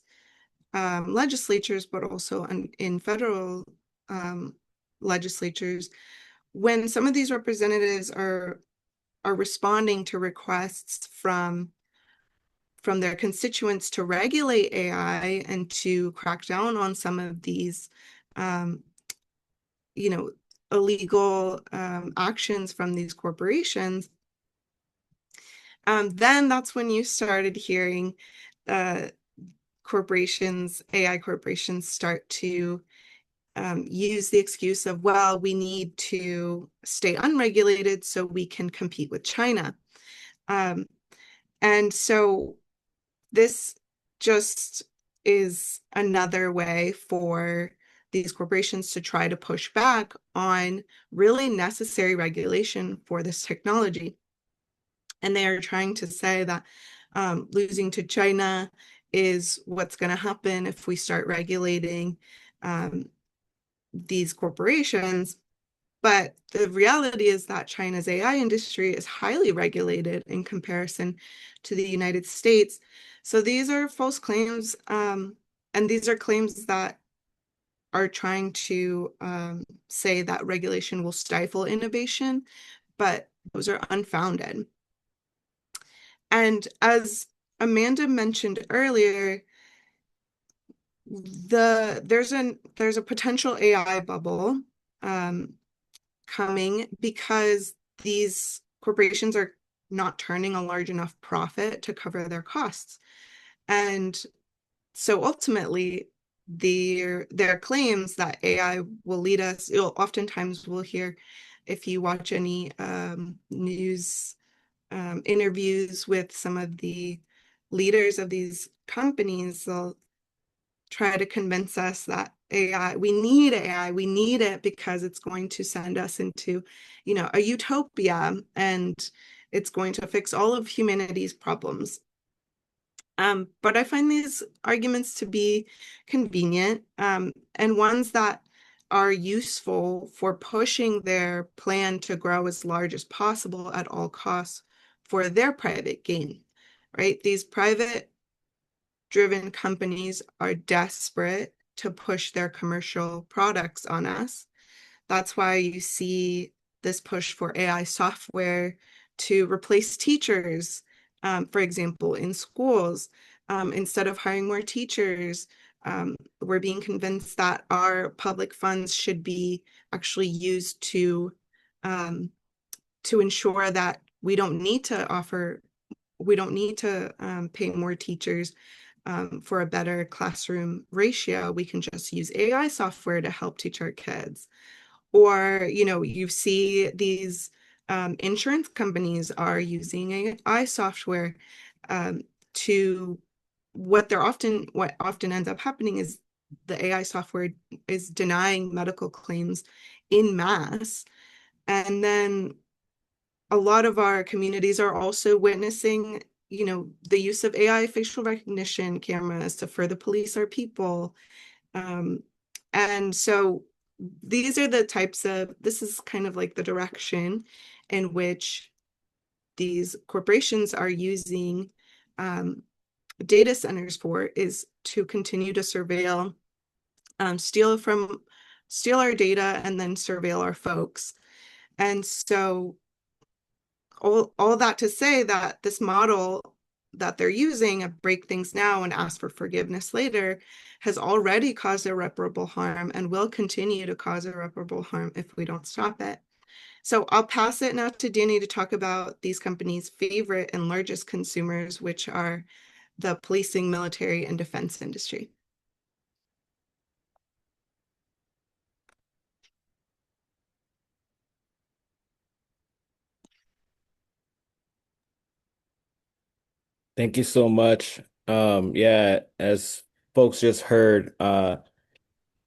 legislatures, but also in federal legislatures, when some of these representatives are responding to requests from their constituents to regulate AI and to crack down on some of these, illegal actions from these corporations, then that's when you started hearing AI corporations start to use the excuse of, well, we need to stay unregulated so we can compete with China. And so this just is another way for these corporations to try to push back on really necessary regulation for this technology. And they are trying to say that losing to China is what's going to happen if we start regulating these corporations. But the reality is that China's AI industry is highly regulated in comparison to the United States. So these are false claims, and these are claims that are trying to say that regulation will stifle innovation, but those are unfounded. And as Amanda mentioned earlier, there's a potential AI bubble coming because these corporations are not turning a large enough profit to cover their costs. And so ultimately, their claims that AI will lead us, oftentimes we'll hear, if you watch any news interviews with some of the leaders of these companies, they'll try to convince us that AI, we need it because it's going to send us into, a utopia, and it's going to fix all of humanity's problems. But I find these arguments to be convenient, and ones that are useful for pushing their plan to grow as large as possible at all costs for their private gain, right? These private-driven companies are desperate to push their commercial products on us. That's why you see this push for AI software to replace teachers, for example, in schools. Instead of hiring more teachers, We're being convinced that our public funds should be actually used to ensure that we don't need to pay more teachers for a better classroom ratio. We can just use AI software to help teach our kids. Or, you see these insurance companies are using AI software to what often ends up happening is the AI software is denying medical claims in mass. And then a lot of our communities are also witnessing, the use of AI facial recognition cameras to further police our people. And so this is kind of like the direction in which these corporations are using data centers for, is to continue to surveil, steal our data and then surveil our folks. And so all that to say that this model that they're using of break things now and ask for forgiveness later has already caused irreparable harm and will continue to cause irreparable harm if we don't stop it. So I'll pass it now to Danny to talk about these companies' favorite and largest consumers, which are the policing, military, and defense industry. Thank you so much. Yeah, as folks just heard,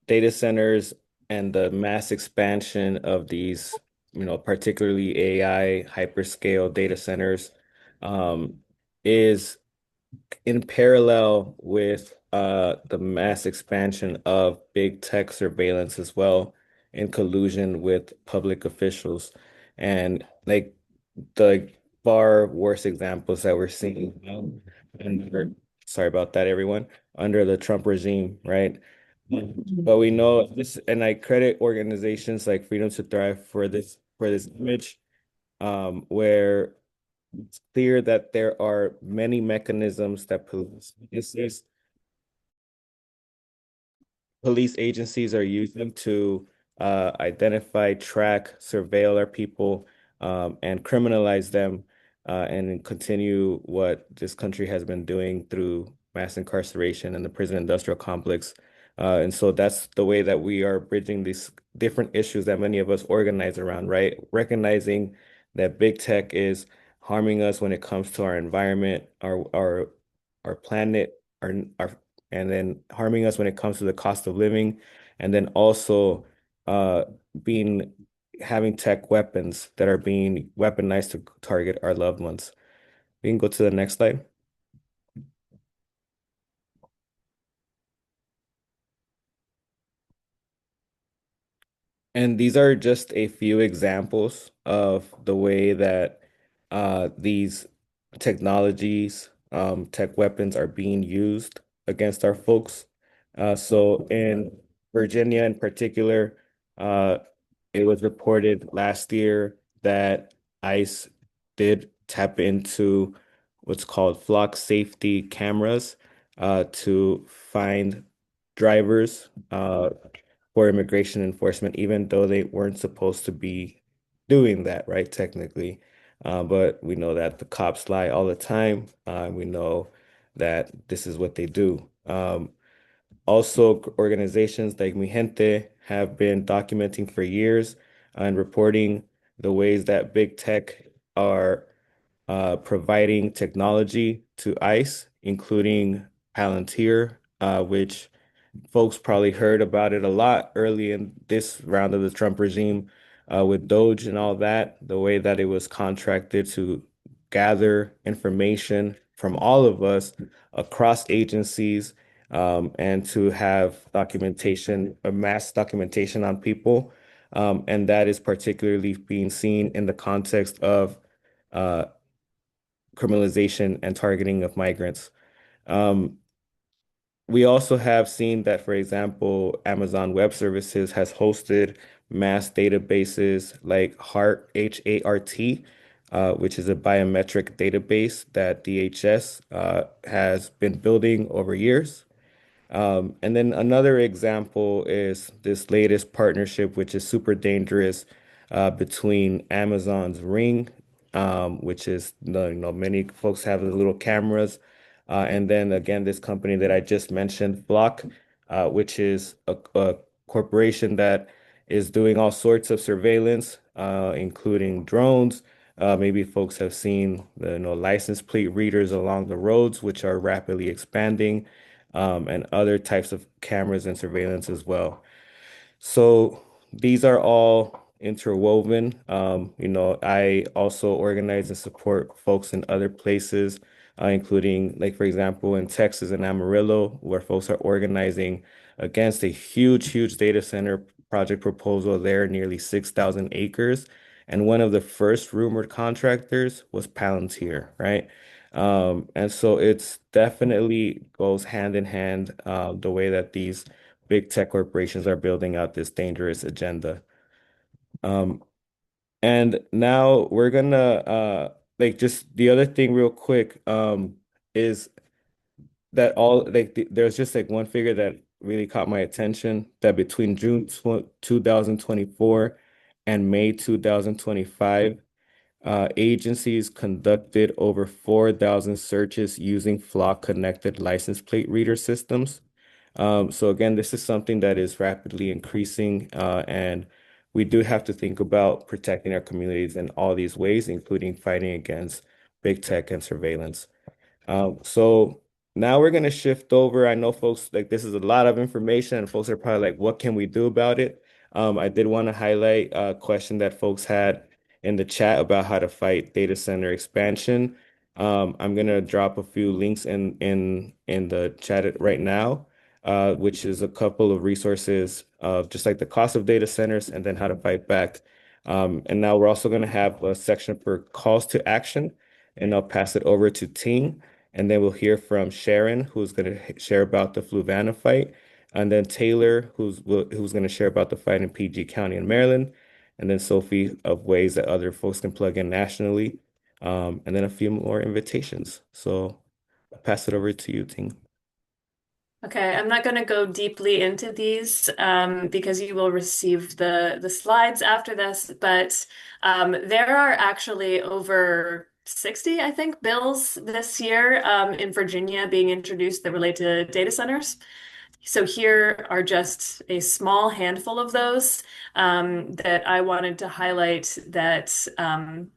data centers and the mass expansion of these, particularly AI hyperscale data centers, is in parallel with the mass expansion of big tech surveillance as well, in collusion with public officials. And like the far worse examples that we're seeing under, sorry about that, everyone, under the Trump regime, right? But we know this, and I credit organizations like Freedom to Thrive for this image, where it's clear that there are many mechanisms that police agencies are using to identify, track, surveil our people, and criminalize them, and continue what this country has been doing through mass incarceration and the prison industrial complex. And so that's the way that we are bridging these different issues that many of us organize around, right? Recognizing that big tech is harming us when it comes to our environment, our planet, our and then harming us when it comes to the cost of living, and then also uh, being having tech weapons that are being weaponized to target our loved ones. We can go to the next slide. And these are just a few examples of the way that these technologies, tech weapons are being used against our folks. So in Virginia in particular, uh, it was reported last year that ICE did tap into what's called flock safety cameras to find drivers for immigration enforcement, even though they weren't supposed to be doing that, right? Technically. But we know that the cops lie all the time. We know that this is what they do. Also, organizations like Mi Gente have been documenting for years and reporting the ways that big tech are providing technology to ICE, including Palantir, which folks probably heard about it a lot early in this round of the Trump regime, with Doge and all that, the way that it was contracted to gather information from all of us across agencies, and to have documentation, a mass documentation on people. And that is particularly being seen in the context of uh, criminalization and targeting of migrants. Um, we also have seen that, for example, Amazon Web Services has hosted mass databases like HART, HART, which is a biometric database that DHS has been building over years. And then another example is this latest partnership, which is super dangerous, between Amazon's Ring, which is, many folks have the little cameras, and then again, this company that I just mentioned, Flock, which is a corporation that is doing all sorts of surveillance, including drones. Maybe folks have seen the, license plate readers along the roads, which are rapidly expanding, and other types of cameras and surveillance as well. So these are all interwoven. I also organize and support folks in other places, including, like, for example, in Texas and Amarillo, where folks are organizing against a huge, huge data center project proposal there, nearly 6,000 acres. And one of the first rumored contractors was Palantir, right? And so it's definitely goes hand in hand, the way that these big tech corporations are building out this dangerous agenda. Um, and now we're gonna like, just the other thing real quick, is that there's just like one figure that really caught my attention, that between June 2024 and May 2025, agencies conducted over 4,000 searches using Flock connected license plate reader systems. So again, this is something that is rapidly increasing, and we do have to think about protecting our communities in all these ways, including fighting against big tech and surveillance. So now we're going to shift over. I know folks, like, this is a lot of information, and folks are probably like, what can we do about it? I did want to highlight a question that folks had in the chat about how to fight data center expansion. I'm going to drop a few links in the chat right now, which is a couple of resources of just like the cost of data centers and then how to fight back. And now we're also going to have a section for calls to action, and I'll pass it over to Ting. And then we'll hear from Sharon, who's going to share about the Fluvanna fight, and then Taylor, who's going to share about the fight in PG County in Maryland, and then Sophie of ways that other folks can plug in nationally, and then a few more invitations. So I'll pass it over to you, Ting. Okay, I'm not going to go deeply into these, because you will receive the slides after this, but there are actually over 60, I think, bills this year, in Virginia being introduced that relate to data centers. So here are just a small handful of those, that I wanted to highlight, that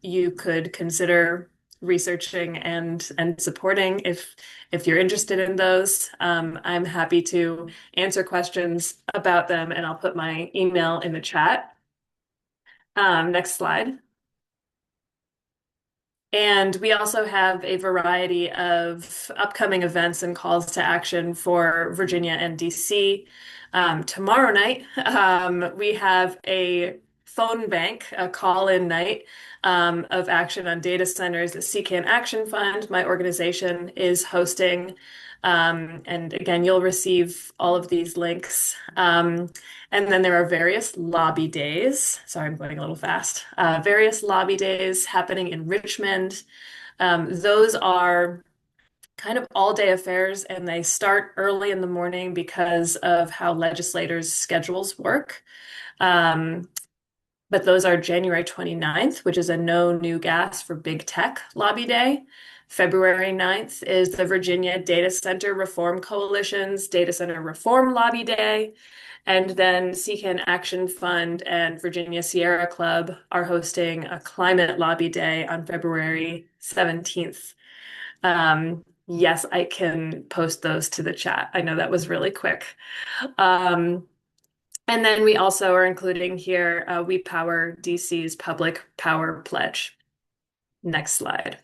you could consider researching and supporting if you're interested in those. I'm happy to answer questions about them, and I'll put my email in the chat. Next slide. And we also have a variety of upcoming events and calls to action for Virginia and DC. Tomorrow night, we have a phone bank, a call-in night, of action on data centers that CCAN Action Fund, my organization, is hosting. And again, you'll receive all of these links. And then there are various lobby days. Sorry, I'm going a little fast. Various lobby days happening in Richmond. Those are kind of all-day affairs, and they start early in the morning because of how legislators' schedules work. But those are January 29th, which is a no new gas for big tech lobby day. February 9th is the Virginia Data Center Reform Coalition's Data Center Reform Lobby Day. And then CCAN Action Fund and Virginia Sierra Club are hosting a climate lobby day on February 17th. Yes, I can post those to the chat. I know that was really quick. And then we also are including here, We Power DC's Public Power Pledge. Next slide.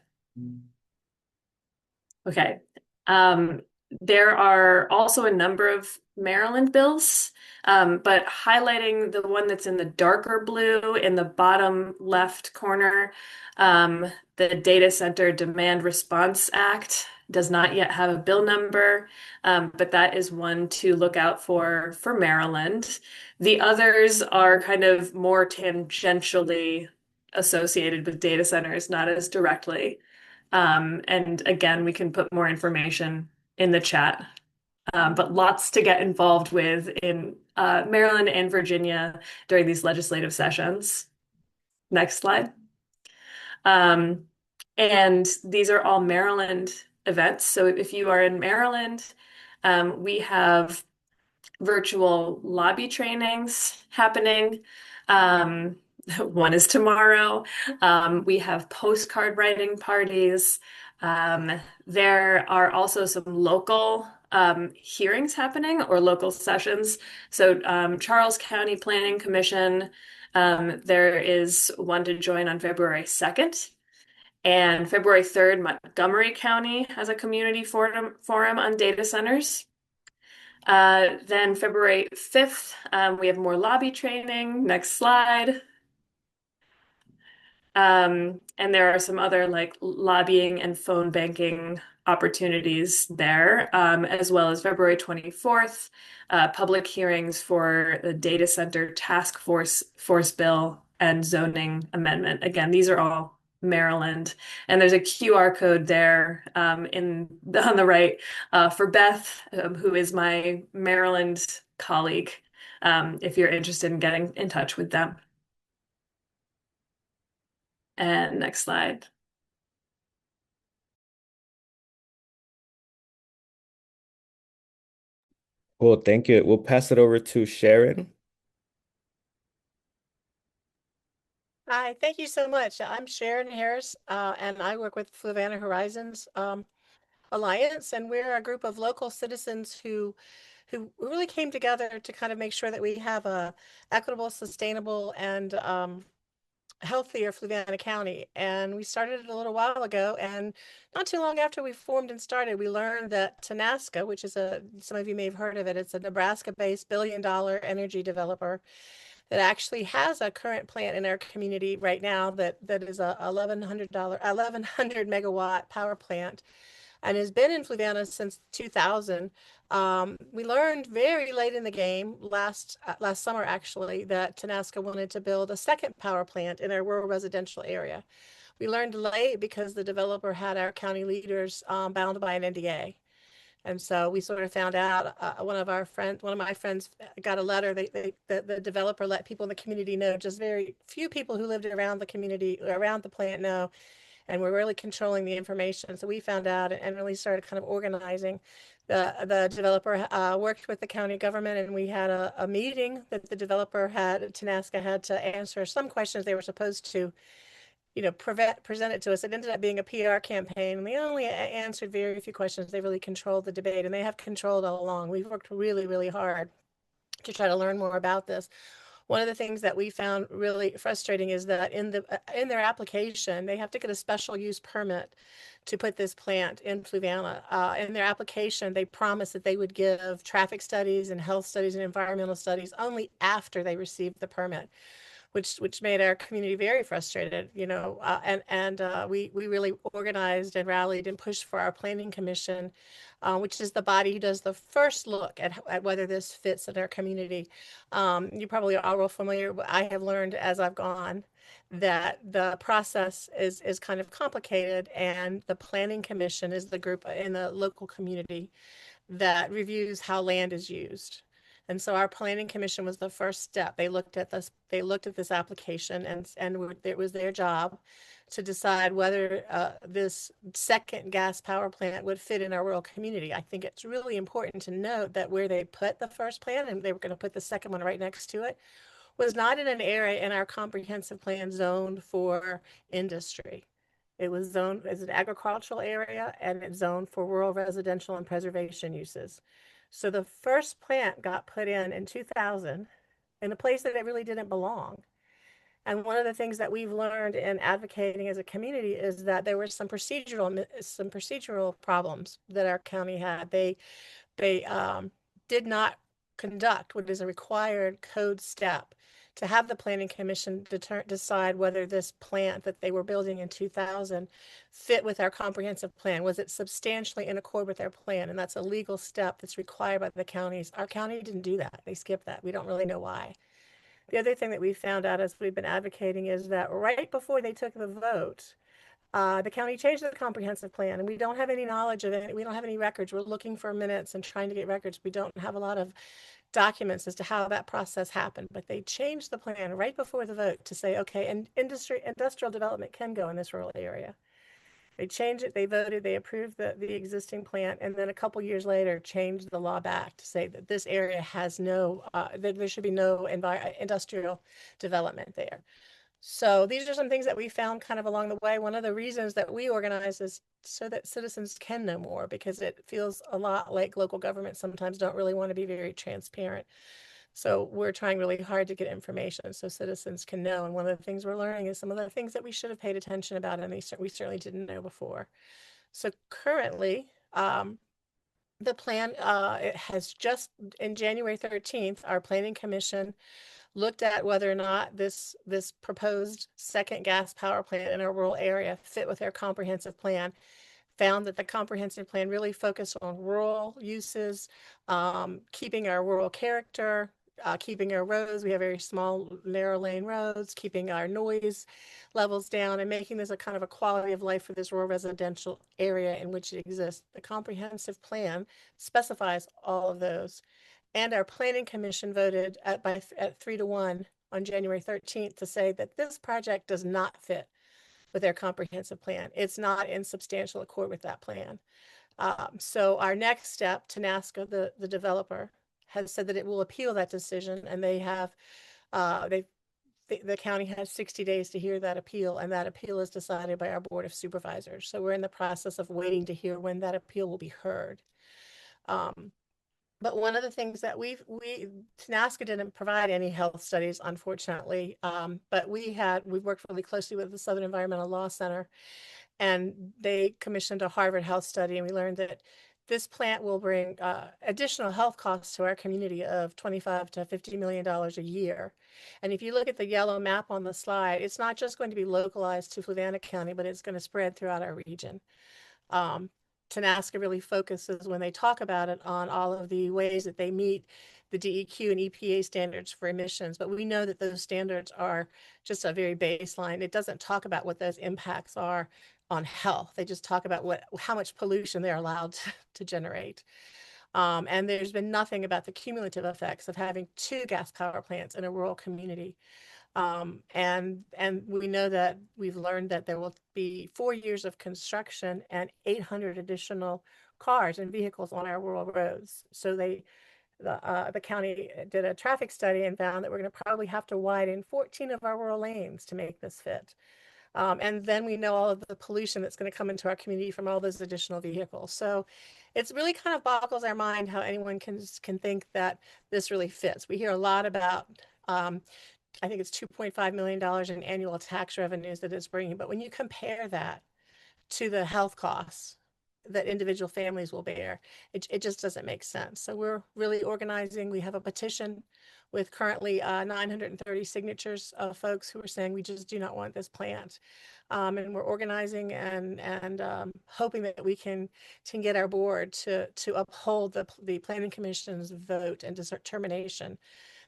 Okay. There are also a number of Maryland bills, but highlighting the one that's in the darker blue in the bottom left corner, the Data Center Demand Response Act does not yet have a bill number, but that is one to look out for Maryland. The others are kind of more tangentially associated with data centers, not as directly. And again, we can put more information in the chat. but lots to get involved with in Maryland and Virginia during these legislative sessions. Next slide. Um, and these are all Maryland events. So if you are in Maryland, we have virtual lobby trainings happening. Um, one is tomorrow. We have postcard writing parties. There are also some local hearings happening or local sessions. So Charles County Planning Commission, there is one to join on February 2nd. And February 3rd, Montgomery County has a community forum on data centers. Then February 5th, we have more lobby training. Next slide. And there are some other like lobbying and phone banking opportunities there, as well as February 24th, public hearings for the data center force bill and zoning amendment. Again, these are all Maryland, and there's a QR code there on the right for Beth, who is my Maryland colleague, if you're interested in getting in touch with them. And next slide. Cool, thank you. We'll pass it over to Sharon. Hi, thank you so much. I'm Sharon Harris, and I work with Fluvanna Horizons Alliance, and we're a group of local citizens who really came together to kind of make sure that we have a equitable, sustainable, and healthier Fluvanna County. And we started it a little while ago, and not too long after we formed and started, we learned that Tenaska, which is some of you may have heard of it, it's a Nebraska-based billion-dollar energy developer that actually has a current plant in our community right now that is a $1,100 megawatt power plant and has been in Fluvanna since 2000. We learned very late in the game last summer actually that Tenaska wanted to build a second power plant in our rural residential area. We learned late because the developer had our county leaders bound by an NDA. And so we sort of found out, one of my friends got a letter. The developer let people in the community know, just very few people who lived around the community, around the plant know, and we're really controlling the information. So we found out and really started kind of organizing. The developer worked with the county government, and we had a meeting that the developer had, Tenaska had to answer some questions they were supposed to present it to us. It ended up being a PR campaign, and they only answered very few questions. They really controlled the debate, and they have controlled all along. We've worked really, really hard to try to learn more about this. One of the things that we found really frustrating is that in their application, they have to get a special use permit to put this plant in Fluvanna. In their application, they promised that they would give traffic studies and health studies and environmental studies only after they received the permit, which made our community very frustrated, and we really organized and rallied and pushed for our planning commission, which is the body who does the first look at whether this fits in our community. You probably are all familiar, but I have learned as I've gone that the process is kind of complicated, and the planning commission is the group in the local community that reviews how land is used. And so our planning commission was the first step. They looked at this application, and it was their job to decide whether this second gas power plant would fit in our rural community. I think it's really important to note that where they put the first plant, and they were going to put the second one right next to it, was not in an area in our comprehensive plan zoned for industry. It was zoned as an agricultural area, and it's zoned for rural residential and preservation uses. So the first plant got put in 2000 in a place that it really didn't belong. And one of the things that we've learned in advocating as a community is that there were some procedural problems that our county had. They did not conduct what is a required code step to have the planning commission decide whether this plant that they were building in 2000 fit with our comprehensive plan. Was it substantially in accord with our plan? And that's a legal step that's required by the counties. Our county didn't do that. They skipped that. We don't really know why. The other thing that we found out as we've been advocating is that right before they took the vote, the county changed the comprehensive plan, and we don't have any knowledge of it. We don't have any records. We're looking for minutes and trying to get records. We don't have a lot of documents as to how that process happened, but they changed the plan right before the vote to say, okay, and industrial development can go in this rural area. They changed it, they voted, they approved the existing plant, and then a couple years later changed the law back to say that this area has no, that there should be no industrial development there. So these are some things that we found kind of along the way. One of the reasons that we organize is so that citizens can know more, because it feels a lot like local government sometimes don't really want to be very transparent. So we're trying really hard to get information so citizens can know. And one of the things we're learning is some of the things that we should have paid attention about, and we certainly didn't know before. So currently, the plan, it has just in January 13th, our planning commission looked at whether or not this proposed second gas power plant in a rural area fit with their comprehensive plan. Found that the comprehensive plan really focused on rural uses, keeping our rural character, keeping our roads. We have very small, narrow lane roads, keeping our noise levels down, and making this a kind of a quality of life for this rural residential area in which it exists. The comprehensive plan specifies all of those. And our planning commission voted at 3-1 on January 13th to say that this project does not fit with their comprehensive plan. It's not in substantial accord with that plan. So our next step, Tenasca, the developer, has said that it will appeal that decision, and they have, the county has 60 days to hear that appeal, and that appeal is decided by our Board of Supervisors. So we're in the process of waiting to hear when that appeal will be heard. But one of the things that Tenasca didn't provide any health studies, unfortunately, but we've worked really closely with the Southern Environmental Law Center, and they commissioned a Harvard health study, and we learned that this plant will bring additional health costs to our community of $25 to $50 million a year. And if you look at the yellow map on the slide, it's not just going to be localized to Fluvanna County, but it's going to spread throughout our region. Tenasca really focuses, when they talk about it, on all of the ways that they meet the DEQ and EPA standards for emissions, but we know that those standards are just a very baseline. It doesn't talk about what those impacts are on health. They just talk about how much pollution they're allowed to generate. And there's been nothing about the cumulative effects of having 2 gas power plants in a rural community. And we know that we've learned that there will be 4 years of construction and 800 additional cars and vehicles on our rural roads. So the county did a traffic study and found that we're going to probably have to widen 14 of our rural lanes to make this fit. And then we know all of the pollution that's going to come into our community from all those additional vehicles. So it's really kind of boggles our mind how anyone can think that this really fits. We hear a lot about I think it's $2.5 million in annual tax revenues that it's bringing. But when you compare that to the health costs that individual families will bear, it just doesn't make sense. So we're really organizing. We have a petition with currently 930 signatures of folks who are saying we just do not want this plant. And we're organizing and hoping that we can get our board to uphold the Planning Commission's vote and determination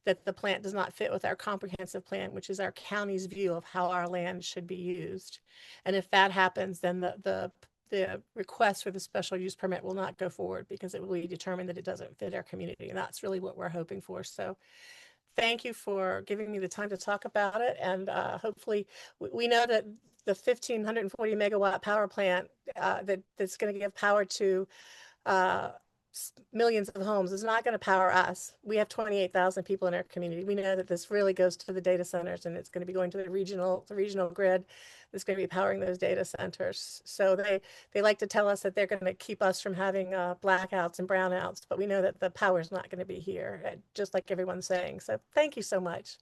that the plant does not fit with our comprehensive plan, which is our county's view of how our land should be used. And if that happens, then the request for the special use permit will not go forward, because it will be determined that it doesn't fit our community. And that's really what we're hoping for. So thank you for giving me the time to talk about it. And hopefully we know that the 1,540 megawatt power plant that's going to give power to millions of homes is not going to power us. We have 28,000 people in our community. We know that this really goes to the data centers, and it's going to be going to the regional grid that's going to be powering those data centers. So they like to tell us that they're going to keep us from having blackouts and brownouts, but we know that the power is not going to be here, just like everyone's saying. So thank you so much.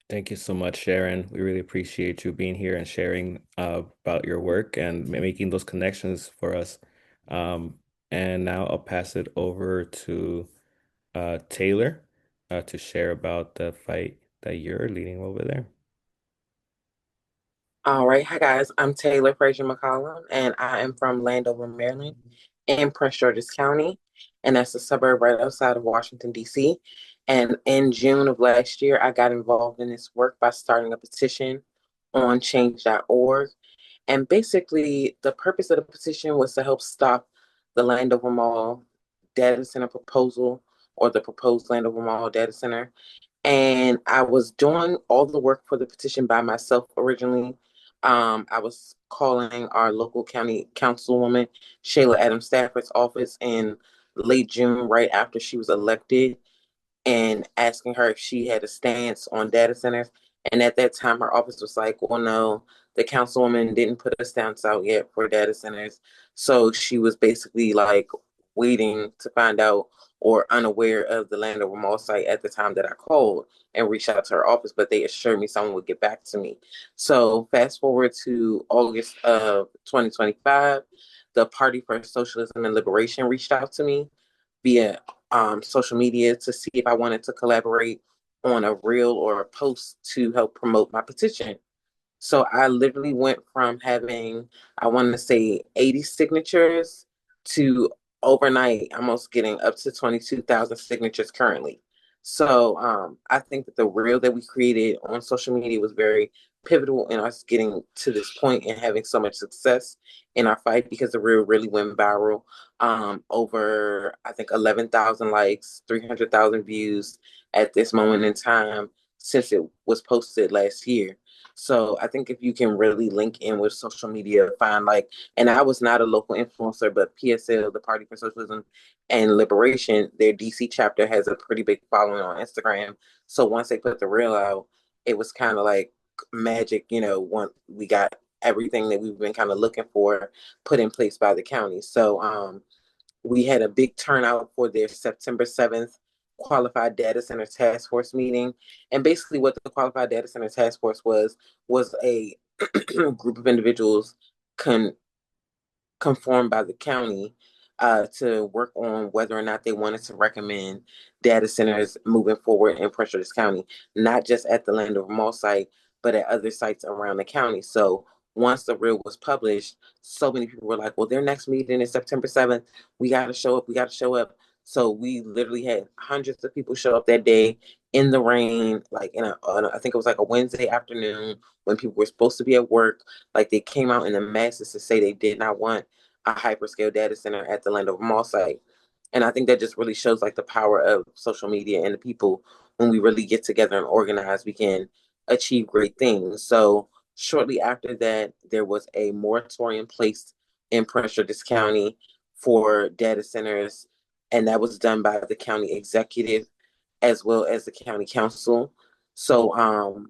Thank you so much, Sharon. We really appreciate you being here and sharing about your work and making those connections for us. And now I'll pass it over to Taylor to share about the fight that you're leading over there. All right. Hi, guys. I'm Taylor Frazier McCollum, and I am from Landover, Maryland, in Prince George's County, and that's a suburb right outside of Washington, D.C. And in June of last year, I got involved in this work by starting a petition on change.org. And basically, the purpose of the petition was to help stop the Landover Mall data center proposal, or the proposed Landover Mall data center. And I was doing all the work for the petition by myself originally. I was calling our local county councilwoman, Shayla Adams Stafford's office in late June, right after she was elected, and asking her if she had a stance on data centers. And at that time, her office was like, well, no, the councilwoman didn't put a stance out yet for data centers. So she was basically like waiting to find out, or unaware of the Landover Mall site at the time that I called and reached out to her office, but they assured me someone would get back to me. So fast forward to August of 2025, the Party for Socialism and Liberation reached out to me via social media to see if I wanted to collaborate on a reel or a post to help promote my petition. So I literally went from having, I want to say, 80 signatures to overnight almost getting up to 22,000 signatures currently. So I think that the reel that we created on social media was very pivotal in us getting to this point and having so much success in our fight, because the reel really went viral. Over, I think, 11,000 likes, 300,000 views at this moment in time since it was posted last year. So I think if you can really link in with social media, find like, and I was not a local influencer, but PSL, the Party for Socialism and Liberation, their DC chapter has a pretty big following on Instagram. So once they put the reel out, it was kind of like magic, once we got everything that we've been kind of looking for put in place by the county. So we had a big turnout for their September 7th Qualified Data Center Task Force meeting. And basically what the Qualified Data Center Task Force was a group of individuals conformed by the county to work on whether or not they wanted to recommend data centers moving forward in Prince George's County, not just at the Landover Mall site, but at other sites around the county. So once the reel was published, so many people were like, well, their next meeting is September 7th. We got to show up. We got to show up. So we literally had hundreds of people show up that day in the rain, like I think it was like a Wednesday afternoon when people were supposed to be at work. Like they came out in the masses to say they did not want a hyperscale data center at the Landover Mall site. And I think that just really shows like the power of social media and the people. When we really get together and organize, we can achieve great things. So shortly after that, there was a moratorium placed in Prince George's County for data centers, and that was done by the county executive as well as the county council. So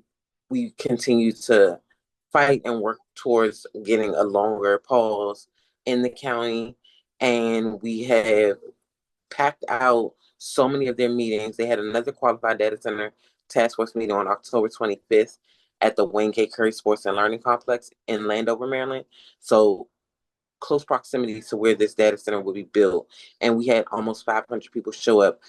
we continue to fight and work towards getting a longer pause in the county. And we have packed out so many of their meetings. They had another Qualified Data Center Task Force meeting on October 25th at the Wayne K. Curry Sports and Learning Complex in Landover, Maryland. So close proximity to where this data center will be built. And we had almost 500 people show up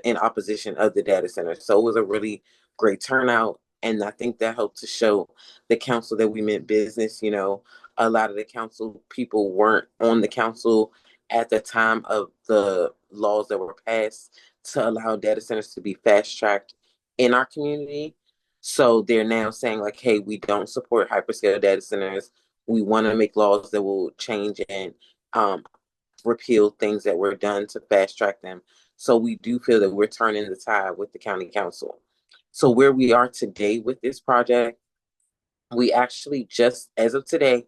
in opposition of the data center. So it was a really great turnout. And I think that helped to show the council that we meant business. A lot of the council people weren't on the council at the time of the laws that were passed to allow data centers to be fast tracked in our community. So they're now saying like, hey, we don't support hyperscale data centers. We want to make laws that will change and repeal things that were done to fast track them. So we do feel that we're turning the tide with the county council. So where we are today with this project, we actually just, as of today,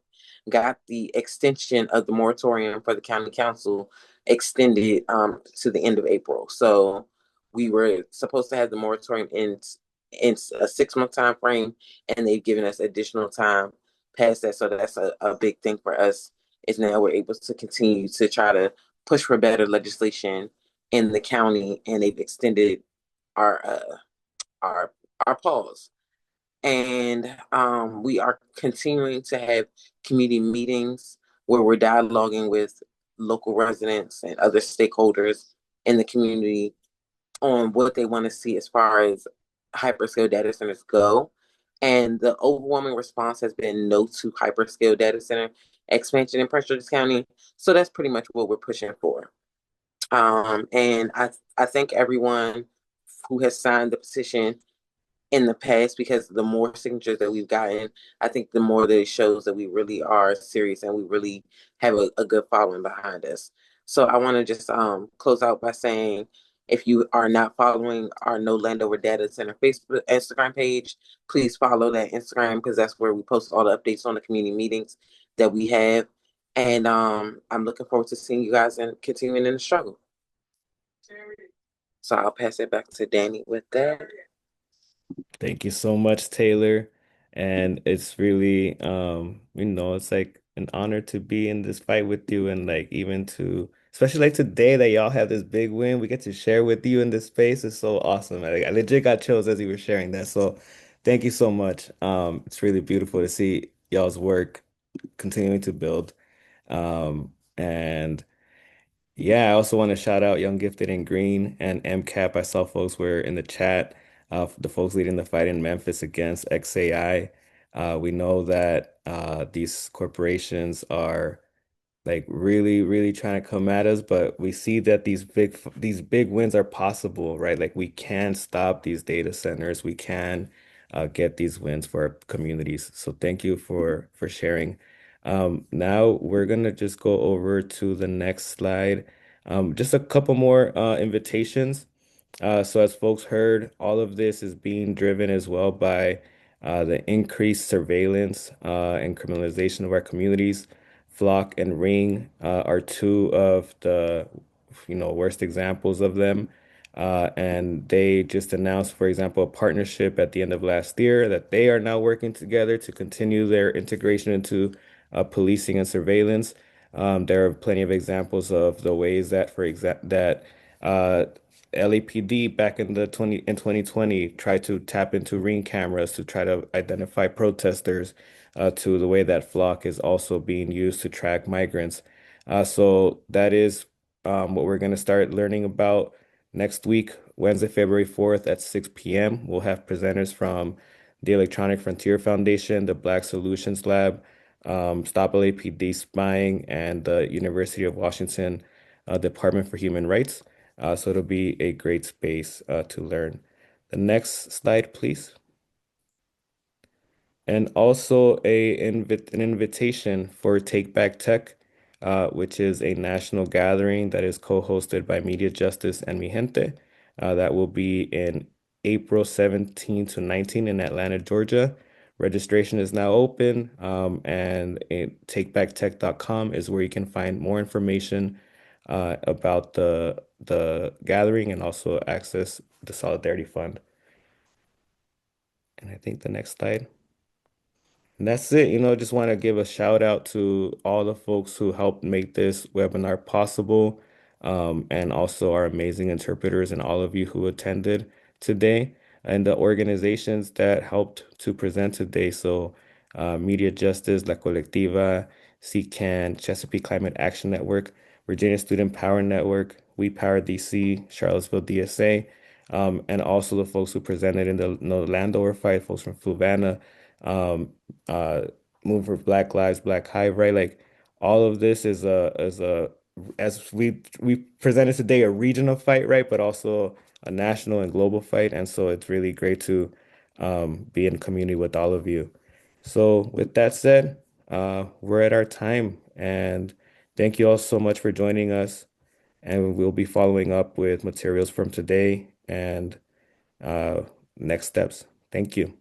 got the extension of the moratorium for the county council extended to the end of April. So we were supposed to have the moratorium in a 6-month time frame, and they've given us additional time past that. So that's a big thing for us, is now we're able to continue to try to push for better legislation in the county, and they've extended our our our pause. And we are continuing to have community meetings where we're dialoguing with local residents and other stakeholders in the community on what they want to see as far as hyperscale data centers go. And the overwhelming response has been no to hyperscale data center expansion in Prince George's County. So that's pretty much what we're pushing for. And I thank everyone who has signed the petition in the past, because the more signatures that we've gotten, I think the more that it shows that we really are serious and we really have a good following behind us. So I want to just close out by saying, if you are not following our No Landover Data Center Facebook, Instagram page, please follow that Instagram, because that's where we post all the updates on the community meetings that we have. And I'm looking forward to seeing you guys and continuing in the struggle. So I'll pass it back to Danny with that. Thank you so much, Taylor. And it's really, it's like an honor to be in this fight with you and like even to, especially like today that y'all have this big win, we get to share with you in this space. It's so awesome. Like, I legit got chills as you were sharing that. So thank you so much. It's really beautiful to see y'all's work continuing to build. And yeah, I also want to shout out Young Gifted and Green and MCAP. I saw folks were in the chat, the folks leading the fight in Memphis against XAI. We know that these corporations are like really, really trying to come at us, but we see that these big wins are possible, right? Like we can stop these data centers. We can get these wins for our communities. So thank you for sharing. Now we're gonna just go over to the next slide. Just a couple more invitations. So as folks heard, all of this is being driven as well by the increased surveillance and criminalization of our communities. Flock and Ring are two of the, worst examples of them. And they just announced, for example, a partnership at the end of last year that they are now working together to continue their integration into policing and surveillance. There are plenty of examples of the ways that, uh, LAPD back in 2020 tried to tap into Ring cameras to try to identify protesters, to the way that Flock is also being used to track migrants. So that is what we're going to start learning about next week, Wednesday, February 4th at 6 p.m. We'll have presenters from the Electronic Frontier Foundation, the Black Solutions Lab, Stop LAPD Spying, and the University of Washington Department for Human Rights. So it'll be a great space to learn. The next slide, please. And also an invitation for Take Back Tech, which is a national gathering that is co-hosted by Media Justice and Mi Gente. That will be in April 17 to 19 in Atlanta, Georgia. Registration is now open, and takebacktech.com is where you can find more information about the gathering and also access the Solidarity Fund. And I think the next slide. And that's it. Just want to give a shout out to all the folks who helped make this webinar possible, and also our amazing interpreters and all of you who attended today, and the organizations that helped to present today. So, Media Justice, La Colectiva, CCAN, Chesapeake Climate Action Network, Virginia Student Power Network, We Power DC, Charlottesville DSA, and also the folks who presented in the No Landover fight, folks from Fluvanna, um, uh, Move for Black Lives, Black Hive, right? Like all of this as we presented today, a regional fight, right? But also a national and global fight. And so it's really great to be in community with all of you. So with that said, we're at our time, and thank you all so much for joining us. And we'll be following up with materials from today and next steps. Thank you.